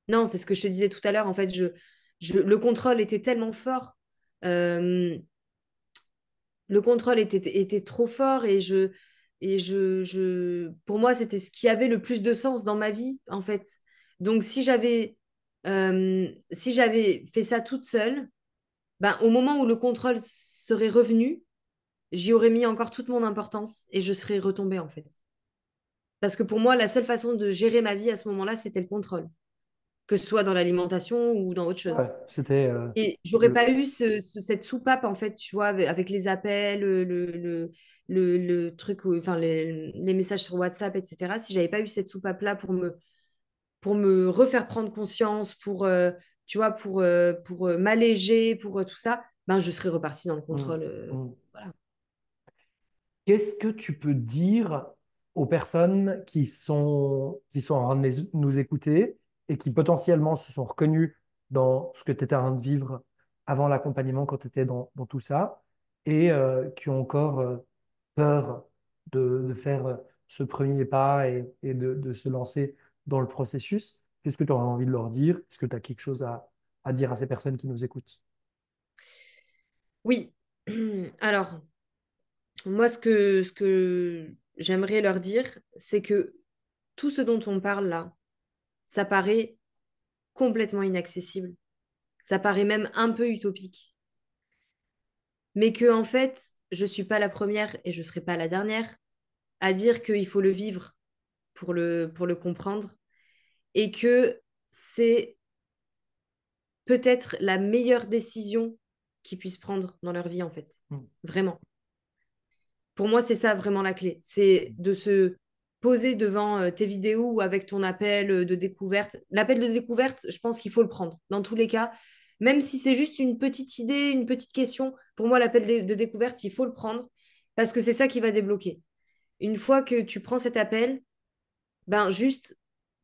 non, c'est ce que je te disais tout à l'heure. En fait, le contrôle était tellement fort. Euh, le contrôle était trop fort pour moi, c'était ce qui avait le plus de sens dans ma vie, en fait. Donc, si j'avais fait ça toute seule, ben, au moment où le contrôle serait revenu, j'y aurais mis encore toute mon importance et je serais retombée, en fait. Parce que pour moi, la seule façon de gérer ma vie à ce moment-là, c'était le contrôle, que ce soit dans l'alimentation ou dans autre chose. Ouais, c'était Et j'aurais pas eu cette soupape, en fait, tu vois, avec les appels, le truc, enfin, les messages sur WhatsApp, etc. Si j'avais pas eu cette soupape-là pour me refaire prendre conscience, tu vois, pour m'alléger, pour tout ça, ben, je serais repartie dans le Mm. contrôle. Mm. Voilà. Qu'est-ce que tu peux dire aux personnes qui sont en train de nous écouter et qui potentiellement se sont reconnues dans ce que tu étais en train de vivre avant l'accompagnement, quand tu étais dans tout ça, et qui ont encore peur de faire ce premier pas et de se lancer dans le processus? Qu'est-ce que tu auras envie de leur dire? Est-ce que tu as quelque chose à dire à ces personnes qui nous écoutent? Oui. Alors, moi, ce que j'aimerais leur dire, c'est que tout ce dont on parle là, ça paraît complètement inaccessible. Ça paraît même un peu utopique. Mais que, en fait, je ne suis pas la première et je ne serai pas la dernière à dire qu'il faut le vivre pour le comprendre et que c'est peut-être la meilleure décision qu'ils puissent prendre dans leur vie, en fait. Mm. Vraiment. Pour moi, c'est ça vraiment la clé. C'est de se poser devant tes vidéos ou avec ton appel de découverte. L'appel de découverte, je pense qu'il faut le prendre. Dans tous les cas, même si c'est juste une petite idée, une petite question, pour moi, l'appel de découverte, il faut le prendre parce que c'est ça qui va débloquer. Une fois que tu prends cet appel, ben juste,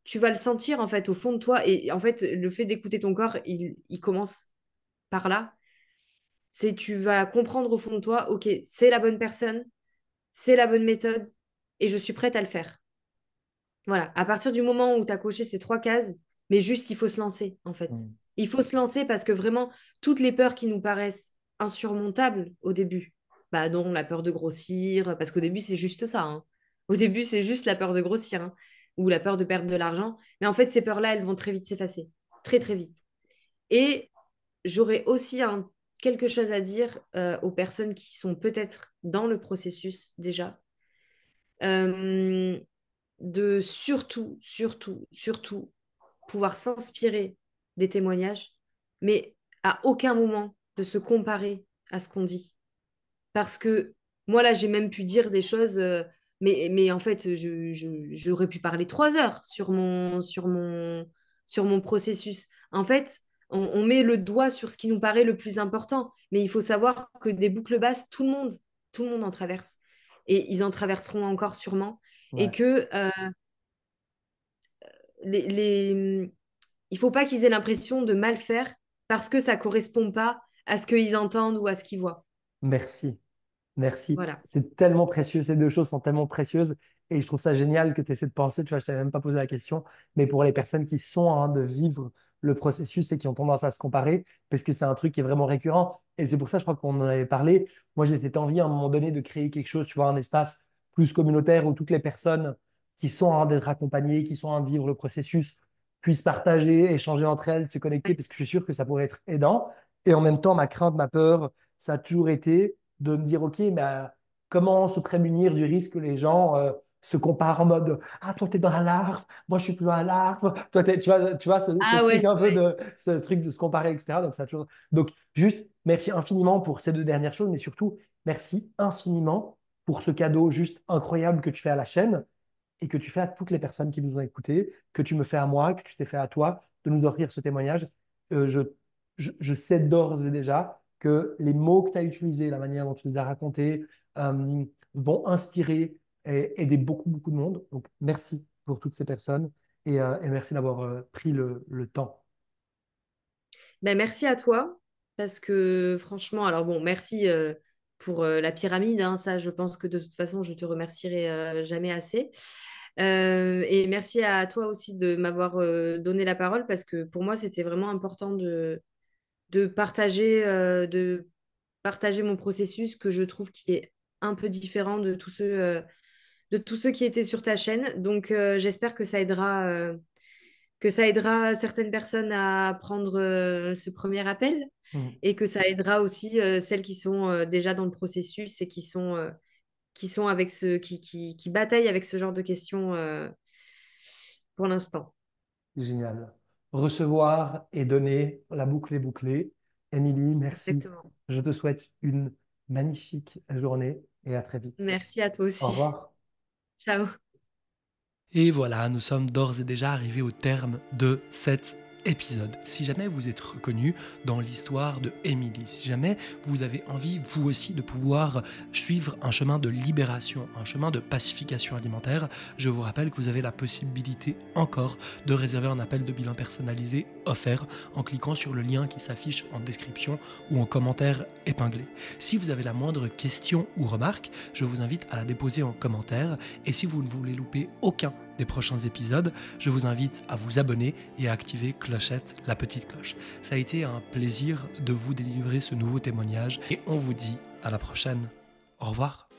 tu vas le sentir en fait au fond de toi. Et en fait, le fait d'écouter ton corps, il commence par là. C'est tu vas comprendre au fond de toi, ok, c'est la bonne personne, c'est la bonne méthode et je suis prête à le faire. Voilà, à partir du moment où tu as coché ces 3 cases, mais juste il faut se lancer en fait. Mm. Il faut se lancer parce que vraiment, toutes les peurs qui nous paraissent insurmontables au début, bah dont la peur de grossir, parce qu'au début c'est juste ça, hein. Au début c'est juste la peur de grossir, hein, ou la peur de perdre de l'argent. Mais en fait, ces peurs-là, elles vont très vite s'effacer, très très vite. Et j'aurais aussi quelque chose à dire aux personnes qui sont peut-être dans le processus déjà. Euh, de surtout, surtout, surtout pouvoir s'inspirer des témoignages, mais à aucun moment de se comparer à ce qu'on dit. Parce que moi, là, j'ai même pu dire des choses, mais en fait, j'aurais pu parler 3 heures sur mon processus. En fait, on met le doigt sur ce qui nous paraît le plus important, mais il faut savoir que des boucles basses, tout le monde en traverse. Et ils en traverseront encore sûrement. Et Ouais. que il faut pas qu'ils aient l'impression de mal faire parce que ça correspond pas à ce qu'ils entendent ou à ce qu'ils voient. Merci. Merci. Voilà. C'est tellement précieux. Ces deux choses sont tellement précieuses. Et je trouve ça génial que tu essaies de penser. Tu vois, je t'avais même pas posé la question. Mais pour les personnes qui sont en train de vivre le processus et qui ont tendance à se comparer, parce que c'est un truc qui est vraiment récurrent. Et c'est pour ça, je crois qu'on en avait parlé. Moi, j'ai cette envie à un moment donné de créer quelque chose, tu vois, un espace plus communautaire où toutes les personnes qui sont en train d'être accompagnées, qui sont en train de vivre le processus, puissent partager, échanger entre elles, se connecter, parce que je suis sûr que ça pourrait être aidant. Et en même temps, ma crainte, ma peur, ça a toujours été de me dire, OK, bah, comment se prémunir du risque que les gens se comparent en mode, ah, toi, tu es dans la larve, moi, je suis plus dans la larve. Toi, tu vois ce Ah truc ouais, un peu ouais. ce truc de se comparer, etc. Donc, ça a toujours... Donc, juste, merci infiniment pour ces deux dernières choses, mais surtout, merci infiniment pour ce cadeau juste incroyable que tu fais à la chaîne et que tu fais à toutes les personnes qui nous ont écoutés, que tu me fais à moi, que tu t'es fait à toi, de nous offrir ce témoignage. Euh, je, je sais d'ores et déjà que les mots que tu as utilisés, la manière dont tu les as racontés, euh, vont inspirer et aider beaucoup, beaucoup de monde. Donc, merci pour toutes ces personnes et merci d'avoir pris le temps. Ben, merci à toi, parce que franchement, alors bon, merci pour la pyramide, hein, ça, je pense que de toute façon, je te remercierai jamais assez. Et merci à toi aussi de m'avoir donné la parole, parce que pour moi, c'était vraiment important de partager mon processus que je trouve qui est un peu différent de tous ceux qui étaient sur ta chaîne. Donc, j'espère que ça aidera certaines personnes à prendre ce premier appel Mm. et que ça aidera aussi celles qui sont déjà dans le processus et qui sont avec qui bataillent avec ce genre de questions pour l'instant. Génial. Recevoir et donner, la boucle est bouclée. Émilie, merci. Exactement. Je te souhaite une magnifique journée et à très vite. Merci à toi Au aussi. revoir. Ciao. Et voilà, nous sommes d'ores et déjà arrivés au terme de cet épisode. Si jamais vous êtes reconnu dans l'histoire de Émilie, si jamais vous avez envie, vous aussi, de pouvoir suivre un chemin de libération, un chemin de pacification alimentaire, je vous rappelle que vous avez la possibilité encore de réserver un appel de bilan personnalisé offert en cliquant sur le lien qui s'affiche en description ou en commentaire épinglé. Si vous avez la moindre question ou remarque, je vous invite à la déposer en commentaire. Et si vous ne voulez louper aucun des prochains épisodes, je vous invite à vous abonner et à activer clochette, la petite cloche. Ça a été un plaisir de vous délivrer ce nouveau témoignage et on vous dit à la prochaine. Au revoir.